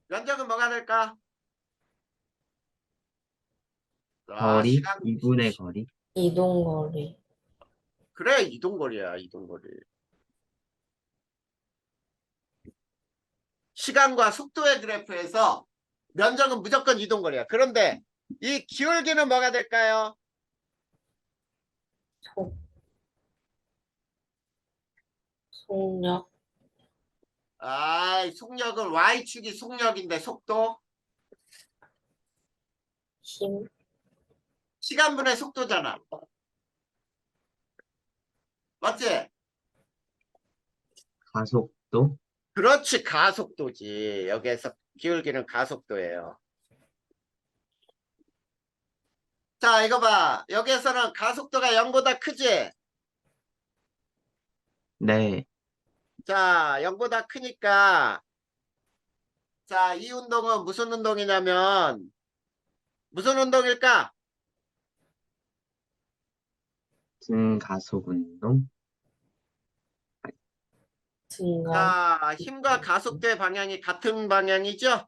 Speaker 2: 면적은 뭐가 될까?
Speaker 1: 거리,
Speaker 2: 시간.
Speaker 1: 이분의 거리,
Speaker 3: 이동거리.
Speaker 2: 그래, 이동거리야, 이동거리. 시간과 속도의 그래프에서 면적은 무조건 이동거리야. 그런데 이 기울기는 뭐가 될까요?
Speaker 3: 속, 속력,
Speaker 2: 아, 속력은 Y축이 속력인데 속도?
Speaker 3: 힘,
Speaker 2: 시간분의 속도잖아. 맞지?
Speaker 1: 가속도,
Speaker 2: 그렇지, 가속도지. 여기에서 기울기는 가속도예요. 자, 이거 봐. 여기에서는 가속도가 0보다 크지?
Speaker 1: 네,
Speaker 2: 자, 0보다 크니까, 자, 이 운동은 무슨 운동이냐면, 무슨 운동일까?
Speaker 1: 증가속 운동,
Speaker 3: 증가,
Speaker 2: 자, 힘과 가속도의 방향이 같은 방향이죠?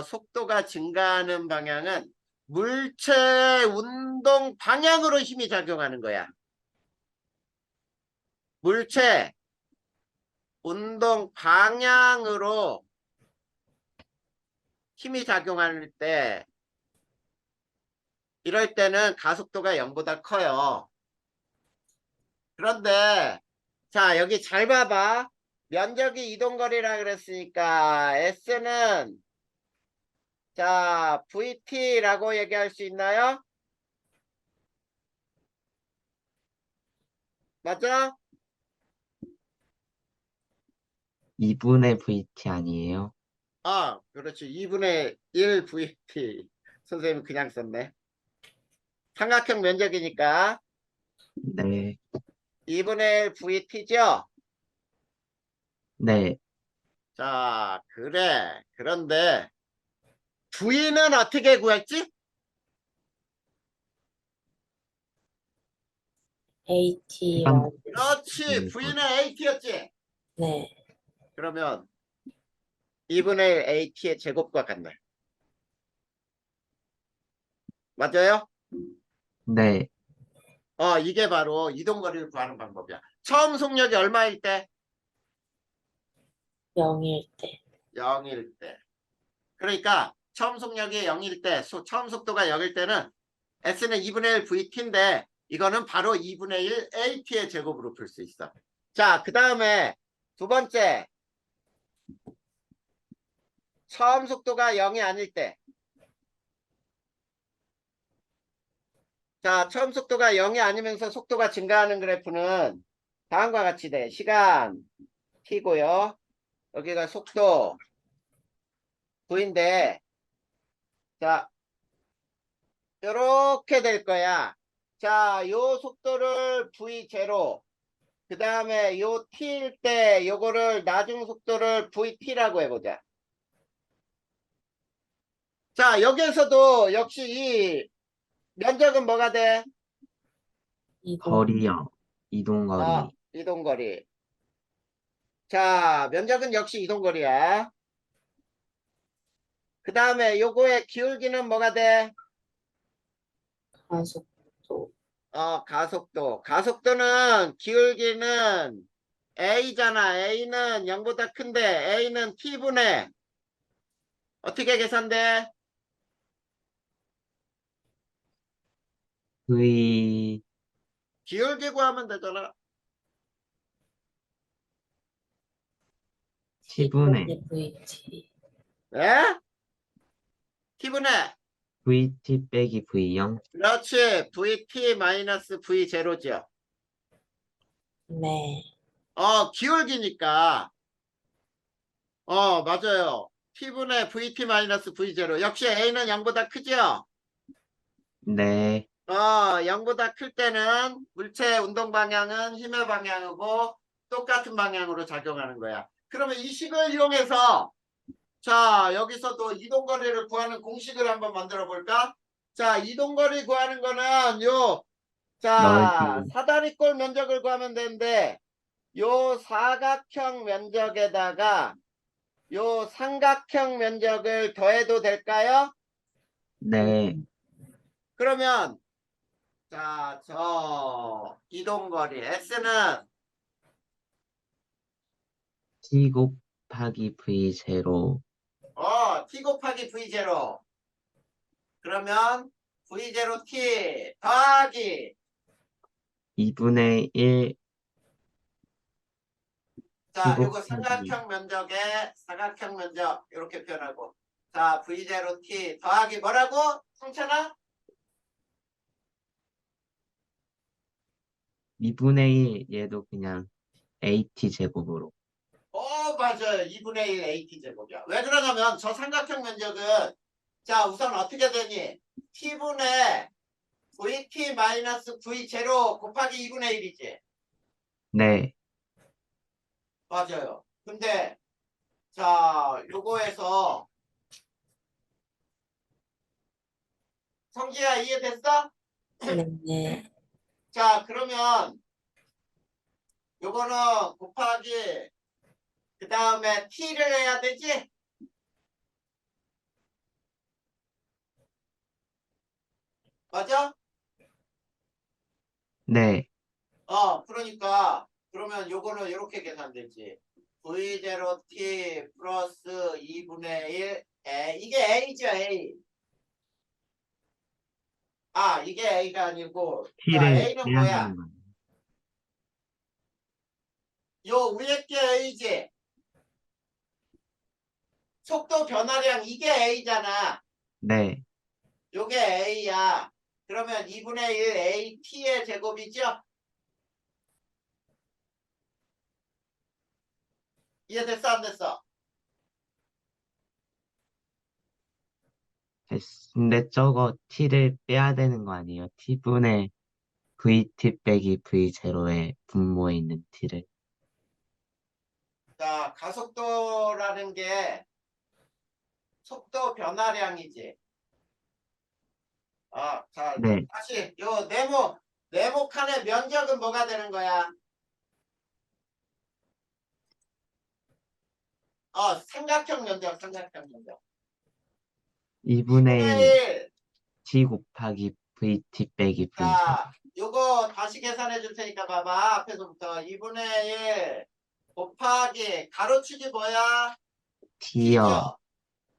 Speaker 2: 속도가 증가하는 방향은 물체 운동 방향으로 힘이 작용하는 거야. 물체 운동 방향으로 힘이 작용할 때, 이럴 때는 가속도가 0보다 커요. 그런데, 자, 여기 잘 봐봐. 면적이 이동거리라 그랬으니까, S는, 자, VT라고 얘기할 수 있나요? 맞아?
Speaker 1: 2분의 VT 아니에요?
Speaker 2: 그렇지. 2분의 1 VT. 선생님 그냥 썼네. 삼각형 면적이니까
Speaker 1: 네,
Speaker 2: 2분의 1 VT죠?
Speaker 1: 네,
Speaker 2: 자, 그래. 그런데 V는 어떻게 구했지?
Speaker 1: 시간,
Speaker 3: AT라고,
Speaker 2: 그렇지. V는 AT였지?
Speaker 3: 네,
Speaker 2: 그러면 2분의 1 AT의 제곱과 같네. 맞아요?
Speaker 1: 네,
Speaker 2: 이게 바로 이동거리를 구하는 방법이야. 처음 속력이 얼마일 때?
Speaker 3: 0일 때,
Speaker 2: 0일 때. 그러니까 처음 속력이 0일 때, 처음 속도가 0일 때는 S는 2분의 1 VT인데 이거는 바로 2분의 1 AT의 제곱으로 풀 수 있어. 자, 그 다음에 두 번째. 처음 속도가 0이 아닐 때. 자, 처음 속도가 0이 아니면서 속도가 증가하는 그래프는 다음과 같이 돼. 시간 t고요. 여기가 속도 v인데, 자, 이렇게 될 거야. 자, 요 속도를 v0, 그 다음에 요 t일 때 요거를 나중 속도를 vt라고 해보자. 자, 여기에서도 역시 이 면적은 뭐가 돼?
Speaker 3: 이동,
Speaker 1: 거리요, 이동거리,
Speaker 2: 이동거리. 자, 면적은 역시 이동거리야. 그 다음에 요거의 기울기는 뭐가 돼?
Speaker 3: 가속도,
Speaker 2: 가속도. 가속도는 기울기는 A잖아. A는 0보다 큰데 A는 T분의 어떻게 계산돼?
Speaker 1: V,
Speaker 2: 기울기 구하면 되잖아.
Speaker 1: T분의,
Speaker 3: T분의 VT,
Speaker 2: 예? T분의
Speaker 1: VT 빼기 V0,
Speaker 2: 그렇지. VT 마이너스 V0죠.
Speaker 3: 네,
Speaker 2: 기울기니까 맞아요. T분의 VT 마이너스 V0. 역시 A는 0보다 크죠?
Speaker 1: 네,
Speaker 2: 0보다 클 때는 물체의 운동 방향은 힘의 방향이고 똑같은 방향으로 작용하는 거야. 그러면 이 식을 이용해서 자, 여기서도 이동거리를 구하는 공식을 한번 만들어 볼까? 자, 이동거리 구하는 거는 자,
Speaker 1: 넓이,
Speaker 2: 사다리꼴 면적을 구하면 되는데 요 사각형 면적에다가 요 삼각형 면적을 더해도 될까요?
Speaker 1: 네,
Speaker 2: 그러면 자, 이동거리 S는
Speaker 1: T 곱하기 V0,
Speaker 2: T 곱하기 V0. 그러면 V0T 더하기.
Speaker 1: 2분의 1
Speaker 2: 자,
Speaker 1: T
Speaker 2: 요거
Speaker 1: 곱하기
Speaker 2: 사각형 면적 이렇게 표현하고. 자, V0T 더하기 뭐라고? 성찬아?
Speaker 1: 2분의 1 얘도 그냥 AT 제곱으로.
Speaker 2: 맞아요. 2분의 1 AT 제곱이야. 왜 그러냐면 저 삼각형 면적은 자, 우선 어떻게 되니? T분의 VT 마이너스 V0 곱하기 2분의 1이지.
Speaker 1: 네,
Speaker 2: 맞아요. 근데 자, 요거에서 성지야 이해됐어?
Speaker 3: 네.
Speaker 2: 자, 그러면 요거는 곱하기 그 다음에 t를 해야 되지? 맞아?
Speaker 1: 네,
Speaker 2: 그러니까 그러면 요거는 이렇게 계산되지. V0t 플러스 2분의 1 이게 A죠 A. 이게 A가 아니고 자
Speaker 1: T를
Speaker 2: A는
Speaker 1: 빼야
Speaker 2: 뭐야?
Speaker 1: 되는 거예요.
Speaker 2: 요 위에 게 A지. 속도 변화량 이게 A잖아.
Speaker 1: 네,
Speaker 2: 요게 A야. 그러면 2분의 1 AT의 제곱이죠? 이해됐어 안 됐어?
Speaker 1: 근데 저거 T를 빼야 되는 거 아니에요? T분의 VT 빼기 V0의 분모에 있는 T를.
Speaker 2: 자, 가속도라는 게 속도 변화량이지. 자,
Speaker 1: 네,
Speaker 2: 다시 요 네모칸의 면적은 뭐가 되는 거야? 삼각형 면적, 삼각형 면적.
Speaker 1: 2분의 1
Speaker 2: 2분의 1.
Speaker 1: T 곱하기 VT 빼기 V0.
Speaker 2: 자, 요거 다시 계산해 줄 테니까 봐봐. 앞에서부터 2분의 1 곱하기 가로축이 뭐야?
Speaker 1: T요.
Speaker 2: t죠.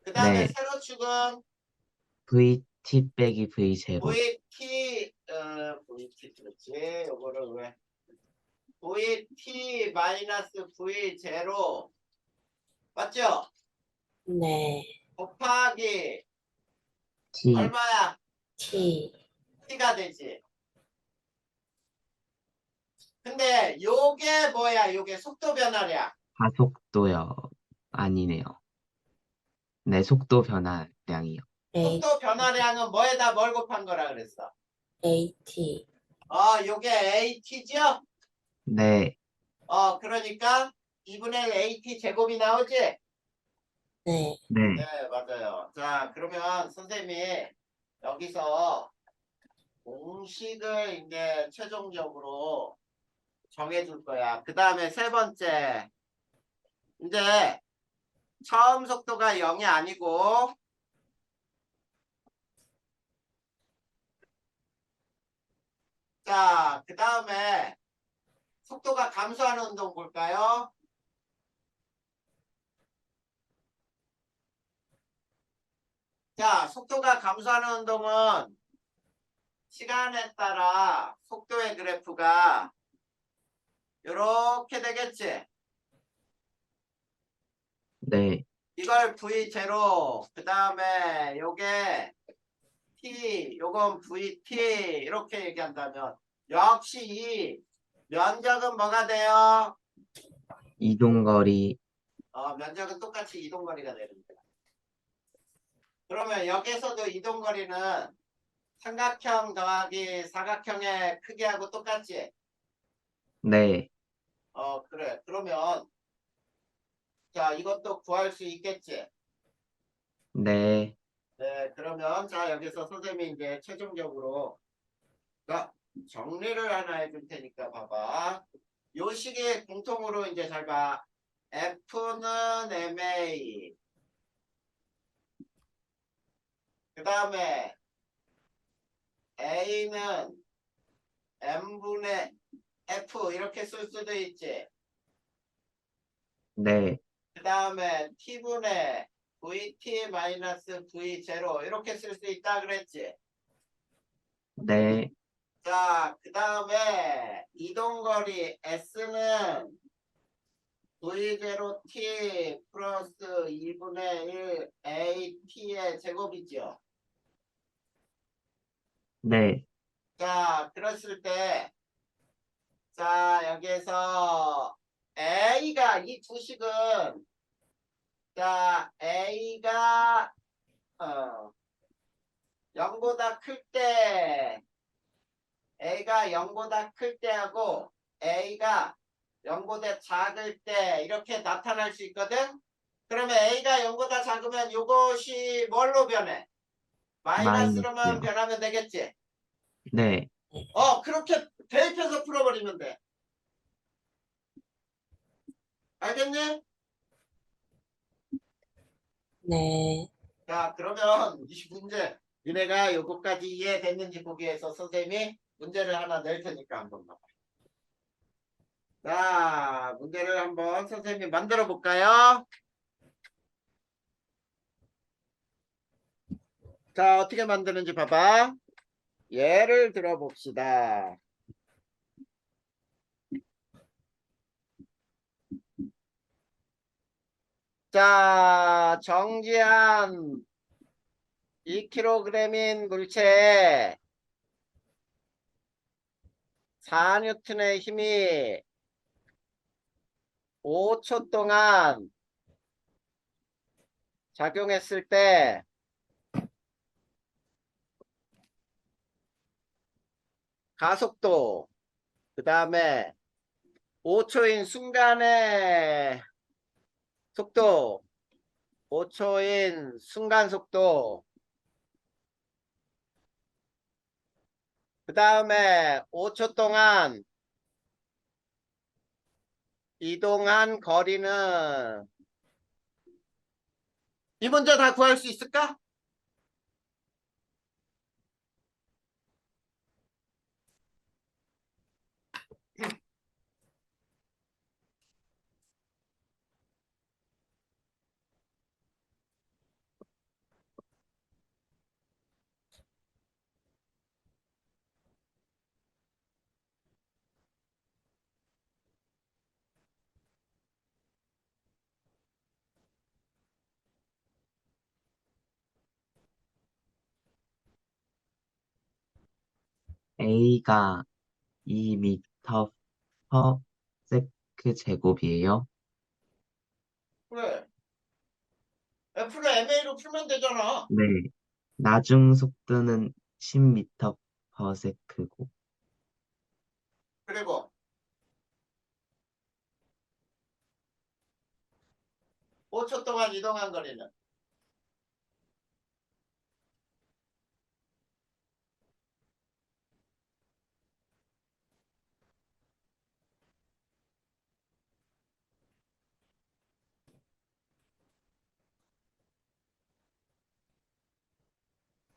Speaker 2: 그 다음에
Speaker 1: 네,
Speaker 2: 세로축은
Speaker 1: VT 빼기 V0.
Speaker 2: VT 그렇지. 요거를 왜? VT 마이너스 V0 맞죠?
Speaker 3: 네.
Speaker 2: 곱하기
Speaker 1: T,
Speaker 2: 얼마야?
Speaker 3: T.
Speaker 2: t가 되지. 근데 요게 뭐야? 요게 속도 변화량.
Speaker 1: 가속도요. 아니네요. 네, 속도 변화량이요.
Speaker 3: A.
Speaker 2: 속도 변화량은 뭐에다 뭘 곱한 거라 그랬어?
Speaker 3: AT.
Speaker 2: 요게 AT죠?
Speaker 1: 네,
Speaker 2: 그러니까 2분의 1 AT 제곱이 나오지?
Speaker 3: 네.
Speaker 1: 네,
Speaker 2: 네, 맞아요. 자, 그러면 선생님이 여기서 공식을 이제 최종적으로 정해줄 거야. 그 다음에 세 번째. 이제 처음 속도가 0이 아니고 자, 그 다음에 속도가 감소하는 운동 볼까요? 자, 속도가 감소하는 운동은 시간에 따라 속도의 그래프가 이렇게 되겠지.
Speaker 1: 네,
Speaker 2: 이걸 V0, 그 다음에 요게 T, 요건 VT 이렇게 얘기한다면 역시 이 면적은 뭐가 돼요?
Speaker 1: 이동거리,
Speaker 2: 면적은 똑같이 이동거리가 되는 거야. 그러면 여기에서도 이동거리는 삼각형 더하기 사각형의 크기하고 똑같지?
Speaker 1: 네,
Speaker 2: 그래. 그러면 자 이것도 구할 수 있겠지?
Speaker 1: 네,
Speaker 2: 네. 그러면 자 여기서 선생님이 이제 최종적으로 자, 정리를 하나 해줄 테니까 봐봐. 요 식의 공통으로 이제 잘 봐. F는 MA. 그 다음에 A는 M분의 F 이렇게 쓸 수도 있지.
Speaker 1: 네,
Speaker 2: 그 다음에 T분의 VT 마이너스 V0 이렇게 쓸 수 있다 그랬지.
Speaker 1: 네,
Speaker 2: 자, 그 다음에 이동거리 S는 V0T 플러스 2분의 1 AT의 제곱이죠.
Speaker 1: 네,
Speaker 2: 자, 그랬을 때, 자, 여기에서 A가 이 두 식은, 자, A가, 0보다 클 때, A가 0보다 클 때하고 A가 0보다 작을 때 이렇게 나타날 수 있거든? 그러면 A가 0보다 작으면 이것이 뭘로 변해? 마이너스로만
Speaker 1: 마이너스요.
Speaker 2: 변하면 되겠지?
Speaker 1: 네,
Speaker 2: 그렇게 대입해서 풀어버리면 돼. 알겠니?
Speaker 3: 네.
Speaker 2: 자, 그러면 이 문제, 니네가 요거까지 이해됐는지 보기 위해서 선생님이 문제를 하나 낼 테니까 한번 봐봐. 자, 문제를 한번 선생님이 만들어 볼까요? 자, 어떻게 만드는지 봐봐. 예를 들어 봅시다. 자, 정지한 2kg인 물체에 4N의 힘이 5초 동안 작용했을 때 가속도, 그 다음에 5초인 순간의 속도, 5초인 순간 속도, 그 다음에 5초 동안 이동한 거리는 이 문제 다 구할 수 있을까?
Speaker 1: A가 2m per 세크 제곱이에요.
Speaker 2: 그래. F를 MA로 풀면 되잖아.
Speaker 1: 네, 나중 속도는 10m per 세크고,
Speaker 2: 그리고 5초 동안 이동한 거리는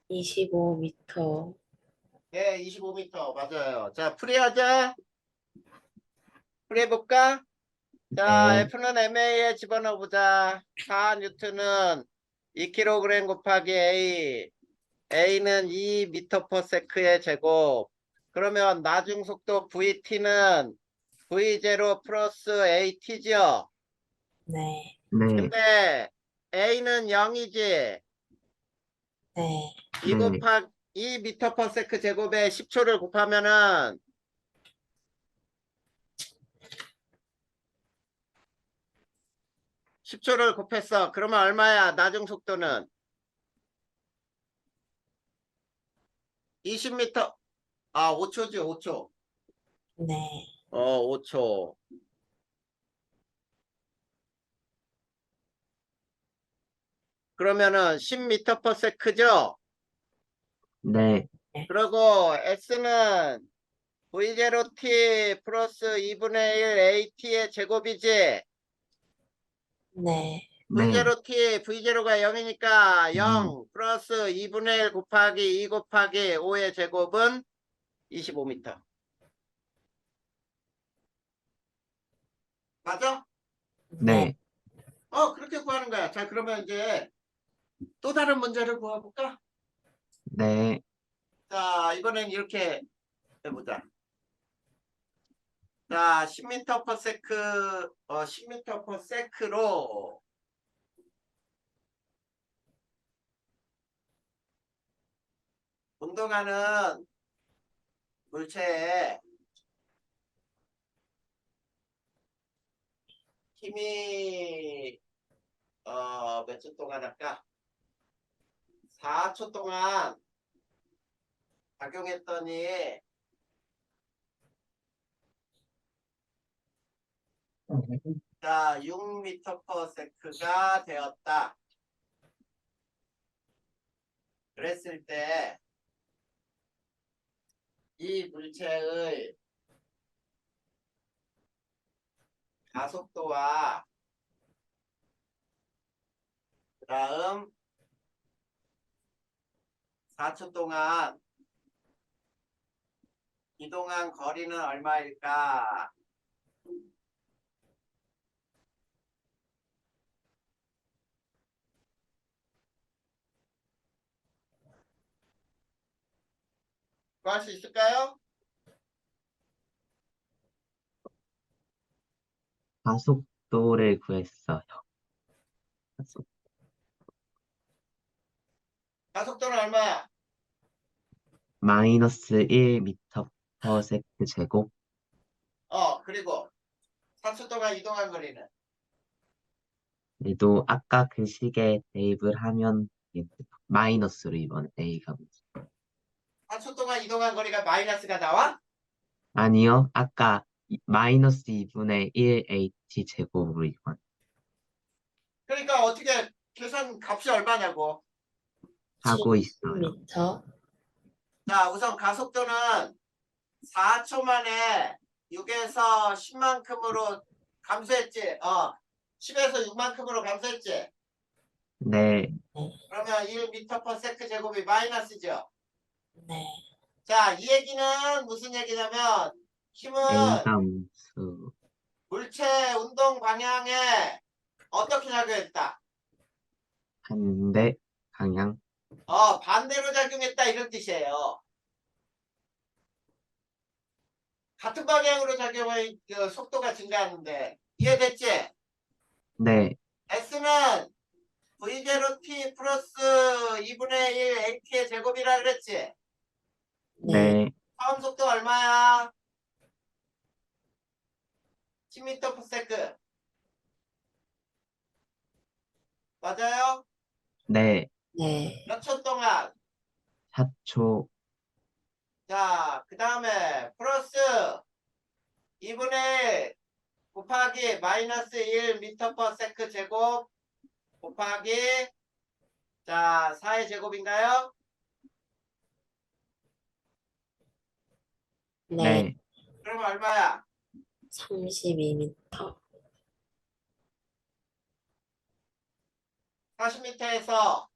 Speaker 3: 25m.
Speaker 2: 예, 25m 맞아요. 자, 풀이하자. 풀이해볼까? 자,
Speaker 1: 네,
Speaker 2: F는 MA에 집어넣어 보자. 4N은 2kg 곱하기 A. A는 2m/s의 제곱. 그러면 나중 속도 VT는 V0 플러스 AT죠.
Speaker 3: 네.
Speaker 1: 네,
Speaker 2: 근데 A는 0이지.
Speaker 3: 네.
Speaker 2: 2
Speaker 1: 네,
Speaker 2: 곱하기 2m/s 제곱에 10초를 곱하면은 10초를 곱했어. 그러면 얼마야? 나중 속도는 20m. 5초지, 5초.
Speaker 3: 네.
Speaker 2: 5초. 그러면은 10m/s죠?
Speaker 1: 네,
Speaker 2: 그리고 S는 V0T 플러스 2분의 1 AT의 제곱이지.
Speaker 3: 네.
Speaker 1: 네,
Speaker 2: V0T, V0가 0이니까
Speaker 1: 음,
Speaker 2: 0 플러스 2분의 1 곱하기 2 곱하기 5의 제곱은 25m.
Speaker 3: 네.
Speaker 2: 맞아?
Speaker 3: 네.
Speaker 1: 네,
Speaker 2: 그렇게 구하는 거야. 자, 그러면 이제 또 다른 문제를 구해볼까?
Speaker 1: 네,
Speaker 2: 자, 이번엔 이렇게 해보자. 자, 10m per 세크, 10m per 세크로 운동하는 물체에 힘이, 몇 초 동안 할까? 4초 동안 작용했더니, 자, 6m per 세크가 되었다. 그랬을 때, 이 물체의 가속도와 그 다음 4초 동안 이동한 거리는 얼마일까? 구할 수 있을까요?
Speaker 1: 가속도를 구했어요. 가속,
Speaker 2: 가속도는 얼마야?
Speaker 1: 마이너스 1m per 세크 제곱.
Speaker 2: 그리고 4초 동안 이동한 거리는
Speaker 1: 그래도 아까 그 식에 대입을 하면 마이너스로 이번에 A가 문제.
Speaker 2: 4초 동안 이동한 거리가 마이너스가 나와?
Speaker 1: 아니요, 아까 마이너스 2분의 1 H 제곱으로 이번.
Speaker 2: 그러니까 어떻게 계산 값이 얼마냐고.
Speaker 1: 하고 있어요.
Speaker 3: 10m.
Speaker 2: 자, 우선 가속도는 4초 만에 6에서 10만큼으로 감소했지. 10에서 6만큼으로 감소했지.
Speaker 1: 네,
Speaker 2: 그러면 1m per 세크 제곱이 마이너스죠.
Speaker 3: 네.
Speaker 2: 자, 이 얘기는 무슨 얘기냐면 힘은
Speaker 1: A가 음수.
Speaker 2: 물체 운동 방향에 어떻게 작용했다?
Speaker 1: 반대 방향.
Speaker 2: 반대로 작용했다 이런 뜻이에요. 같은 방향으로 작용의 그 속도가 증가하는데 이해됐지?
Speaker 1: 네,
Speaker 2: S는 V0T 플러스 2분의 1 AT의 제곱이라 그랬지?
Speaker 3: 네.
Speaker 1: 네,
Speaker 2: 처음 속도 얼마야? 10m per 세크. 맞아요?
Speaker 1: 네,
Speaker 3: 네.
Speaker 2: 몇 초 동안?
Speaker 1: 4초.
Speaker 2: 자, 그 다음에 플러스 2분의 1 곱하기 마이너스 1m per 세크 제곱 곱하기 자 4의 제곱인가요?
Speaker 3: 네.
Speaker 1: 네,
Speaker 2: 그러면 얼마야?
Speaker 3: 32m.
Speaker 2: 40m에서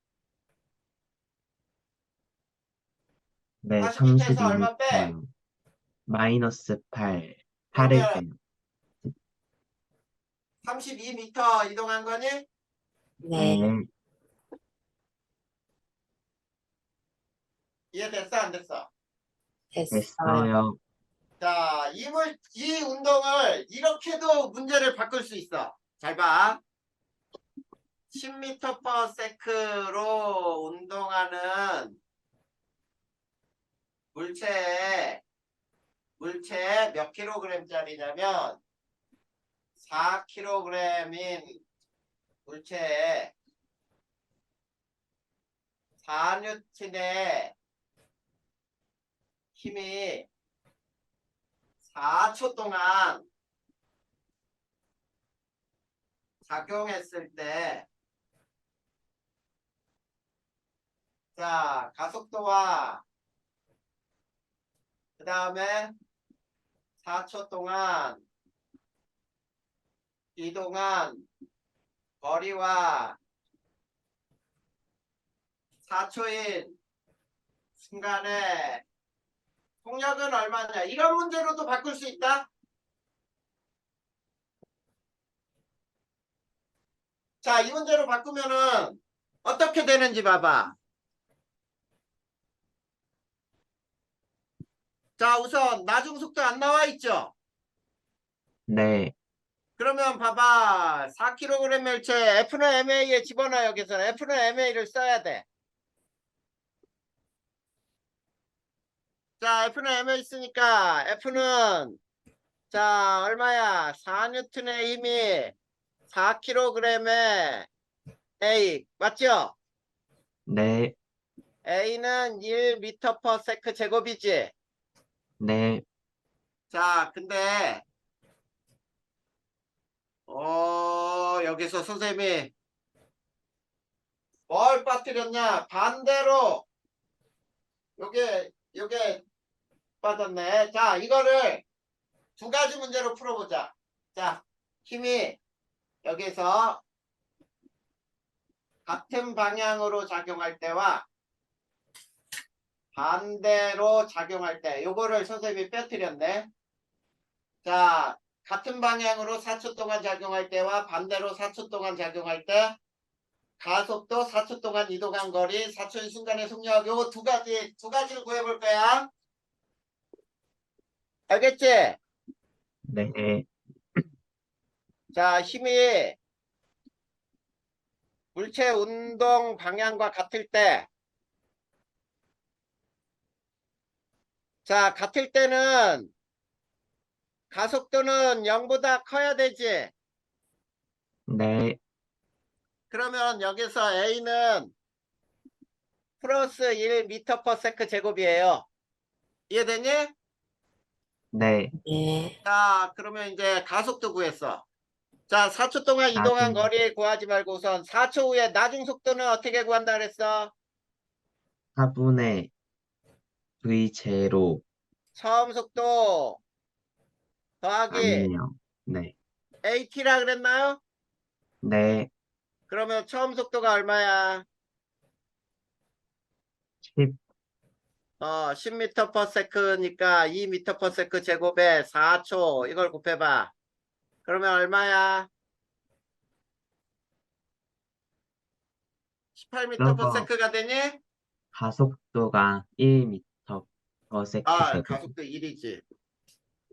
Speaker 1: 네,
Speaker 2: 40m에서 얼마 빼?
Speaker 1: 32m. 마이너스 8. 8을
Speaker 2: 그러면
Speaker 1: 빼요.
Speaker 2: 32m 이동한 거니?
Speaker 3: 네.
Speaker 1: 네,
Speaker 2: 이해됐어 안 됐어?
Speaker 3: 됐어요.
Speaker 1: 됐어요.
Speaker 2: 자, 이 운동을 이렇게도 문제를 바꿀 수 있어. 잘 봐. 10m per 세크로 운동하는 물체에 몇 킬로그램짜리냐면 4kg인 물체에 4뉴턴의 힘이 4초 동안 작용했을 때, 자, 가속도와 그 다음에 4초 동안 이동한 거리와 4초인 순간에 속력은 얼마냐? 이런 문제로도 바꿀 수 있다? 자, 이 문제로 바꾸면은 어떻게 되는지 봐봐. 자, 우선 나중속도 안 나와 있죠?
Speaker 1: 네,
Speaker 2: 그러면 봐봐. 4kg 멸치에 F는 MA에 집어넣어. 여기서는 F는 MA를 써야 돼. 자, F는 MA 쓰니까 F는 자, 얼마야? 4N의 힘이 4kg에 A 맞죠?
Speaker 1: 네,
Speaker 2: A는 1m/s 제곱이지.
Speaker 1: 네,
Speaker 2: 자, 근데 여기서 선생님이 뭘 빠뜨렸냐? 반대로 요게 빠졌네. 자, 이거를 두 가지 문제로 풀어보자. 자, 힘이 여기서 같은 방향으로 작용할 때와 반대로 작용할 때 요거를 선생님이 빼뜨렸네. 자, 같은 방향으로 4초 동안 작용할 때와 반대로 4초 동안 작용할 때 가속도 4초 동안 이동한 거리 4초의 순간의 속력 요거 두 가지를 구해볼 거야. 알겠지?
Speaker 1: 네,
Speaker 2: 자, 힘이 물체 운동 방향과 같을 때 자, 같을 때는 가속도는 0보다 커야 되지.
Speaker 1: 네,
Speaker 2: 그러면 여기서 A는 플러스 1m/s 제곱이에요. 이해되니?
Speaker 1: 네,
Speaker 3: 네.
Speaker 2: 자, 그러면 이제 가속도 구했어. 자, 4초 동안 이동한
Speaker 1: 나중,
Speaker 2: 거리 구하지 말고 우선 4초 후에 나중 속도는 어떻게 구한다 그랬어?
Speaker 1: 4분의 V 제로
Speaker 2: 처음 속도 더하기
Speaker 1: 아니에요. 네,
Speaker 2: AT라 그랬나요?
Speaker 1: 네,
Speaker 2: 그러면 처음 속도가 얼마야?
Speaker 1: 10,
Speaker 2: 10m/s니까 2m/s 제곱에 4초 이걸 곱해봐. 그러면 얼마야?
Speaker 1: 그거
Speaker 2: 18m/s가 되니?
Speaker 1: 가속도가 1m per 세크
Speaker 2: 아,
Speaker 1: 제곱.
Speaker 2: 가속도 1이지.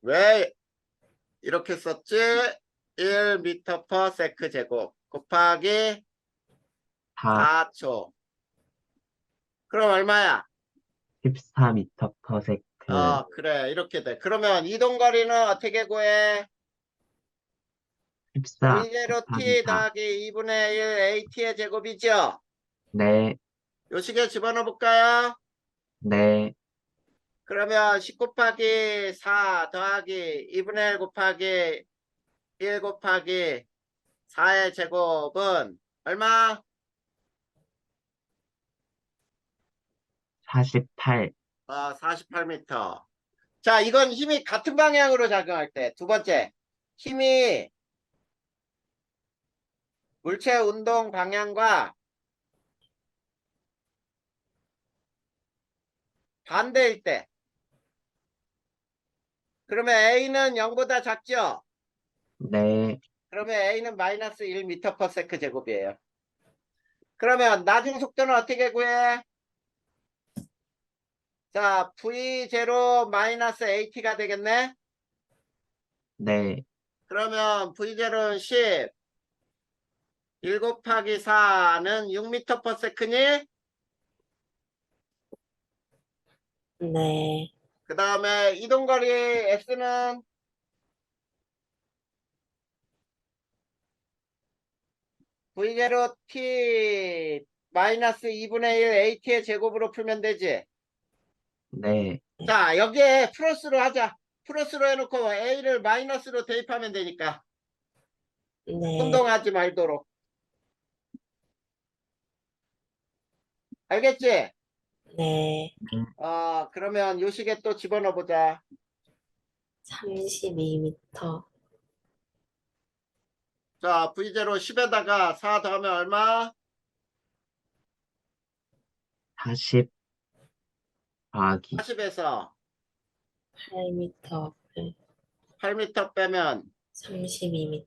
Speaker 2: 왜 이렇게 썼지? 1m/s 제곱 곱하기
Speaker 1: 4,
Speaker 2: 4초. 그럼 얼마야?
Speaker 1: 14m per 세크.
Speaker 2: 그래. 이렇게 돼. 그러면 이동거리는 어떻게 구해?
Speaker 1: 14
Speaker 2: V0
Speaker 1: 곱하기
Speaker 2: T
Speaker 1: 4.
Speaker 2: 더하기 2분의 1 AT의 제곱이죠?
Speaker 1: 네,
Speaker 2: 요 식에 집어넣어 볼까요?
Speaker 1: 네,
Speaker 2: 그러면 10 곱하기 4 더하기 2분의 1 곱하기 1 곱하기 4의 제곱은 얼마?
Speaker 1: 48.
Speaker 2: 48m. 자, 이건 힘이 같은 방향으로 작용할 때. 두 번째, 힘이 물체 운동 방향과 반대일 때. 그러면 A는 0보다 작죠?
Speaker 1: 네,
Speaker 2: 그러면 A는 마이너스 1m/s 제곱이에요. 그러면 나중 속도는 어떻게 구해? 자, V0 마이너스 AT가 되겠네?
Speaker 1: 네,
Speaker 2: 그러면 V0는 10, 1 곱하기 4는 6m/s니?
Speaker 3: 네.
Speaker 2: 그 다음에 이동거리 X는 V0 T 마이너스 2분의 1 AT의 제곱으로 풀면 되지.
Speaker 1: 네,
Speaker 2: 자, 여기에 플러스로 하자. 플러스로 해놓고 A를 마이너스로 대입하면 되니까.
Speaker 3: 네.
Speaker 2: 혼동하지 말도록. 알겠지?
Speaker 3: 네.
Speaker 2: 그러면 요 식에 또 집어넣어 보자.
Speaker 3: 32m.
Speaker 2: 자, V0 10에다가 4 더하면 얼마?
Speaker 1: 40 더하기
Speaker 2: 40에서
Speaker 3: 8m.
Speaker 2: 8m 빼면
Speaker 3: 32m.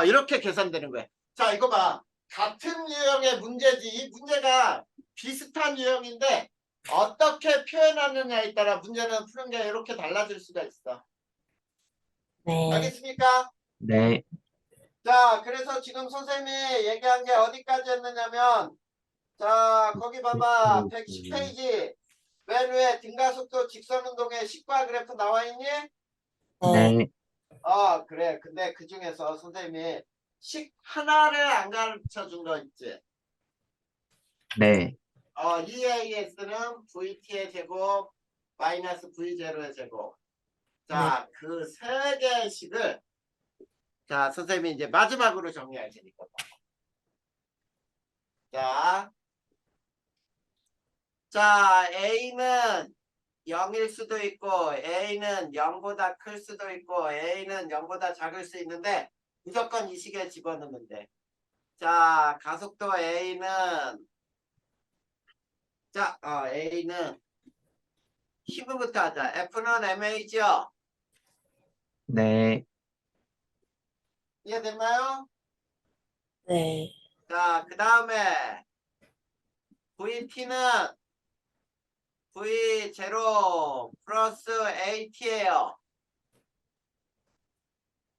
Speaker 2: 이렇게 계산되는 거야. 자, 이거 봐. 같은 유형의 문제지. 이 문제가 비슷한 유형인데 어떻게 표현하느냐에 따라 문제는 푸는 게 이렇게 달라질 수가 있어.
Speaker 3: 네.
Speaker 2: 알겠습니까?
Speaker 1: 네,
Speaker 2: 자, 그래서 지금 선생님이 얘기한 게 어디까지 했느냐면, 자, 거기 봐봐. 110페이지. 맨 위에 등가속도 직선운동의 식과 그래프 나와 있니?
Speaker 3: 네.
Speaker 1: 네,
Speaker 2: 그래. 근데 그 중에서 선생님이 식 하나를 안 가르쳐 준 거 있지?
Speaker 1: 네,
Speaker 2: EAS는 VT의 제곱 마이너스 V0의 제곱.
Speaker 3: 네.
Speaker 2: 자, 그 세 개의 식을 자, 선생님이 이제 마지막으로 정리할 테니까. 자, A는 0일 수도 있고 A는 0보다 클 수도 있고 A는 0보다 작을 수 있는데 무조건 이 식에 집어넣으면 돼. 자, 가속도 A는 A는 힘부터 하자. F는 MA죠.
Speaker 1: 네,
Speaker 2: 이해됐나요?
Speaker 3: 네.
Speaker 2: 자, 그 다음에 VT는 V0 플러스 AT예요.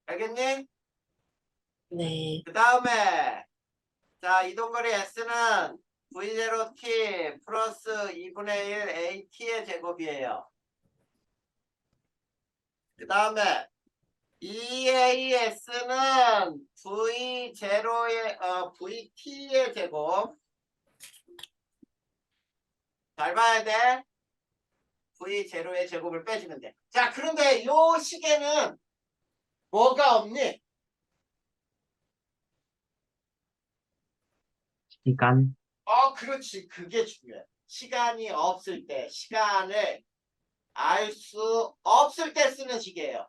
Speaker 2: 알겠니?
Speaker 3: 네.
Speaker 2: 그 다음에 자, 이동거리 S는 V0T 플러스 2분의 1 AT의 제곱이에요. 그 다음에 EAS는 V0의 VT의 제곱. 잘 봐야 돼. V0의 제곱을 빼주면 돼. 자, 그런데 요 식에는 뭐가 없니?
Speaker 1: 시간,
Speaker 2: 그렇지. 그게 중요해. 시간이 없을 때, 시간을 알 수 없을 때 쓰는 식이에요.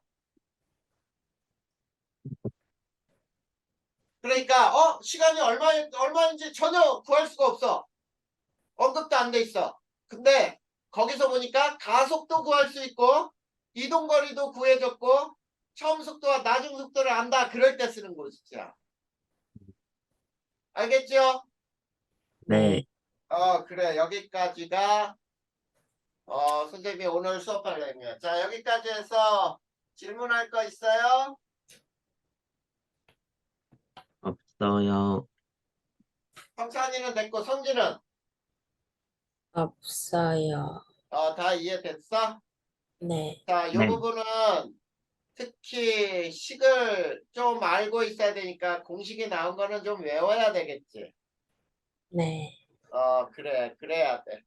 Speaker 2: 그러니까 시간이 얼마인지 전혀 구할 수가 없어. 언급도 안 돼 있어. 근데 거기서 보니까 가속도 구할 수 있고 이동거리도 구해줬고 처음 속도와 나중 속도를 안다. 그럴 때 쓰는 것이죠. 알겠죠?
Speaker 1: 네,
Speaker 2: 그래. 여기까지가 선생님이 오늘 수업할 내용이야. 자, 여기까지 해서 질문할 거 있어요?
Speaker 1: 없어요.
Speaker 2: 성찬이는 됐고 성진은
Speaker 3: 없어요.
Speaker 2: 다 이해됐어?
Speaker 3: 네.
Speaker 2: 자, 이
Speaker 1: 네,
Speaker 2: 부분은 특히 식을 좀 알고 있어야 되니까 공식이 나온 거는 좀 외워야 되겠지.
Speaker 3: 네.
Speaker 2: 그래. 그래야 돼.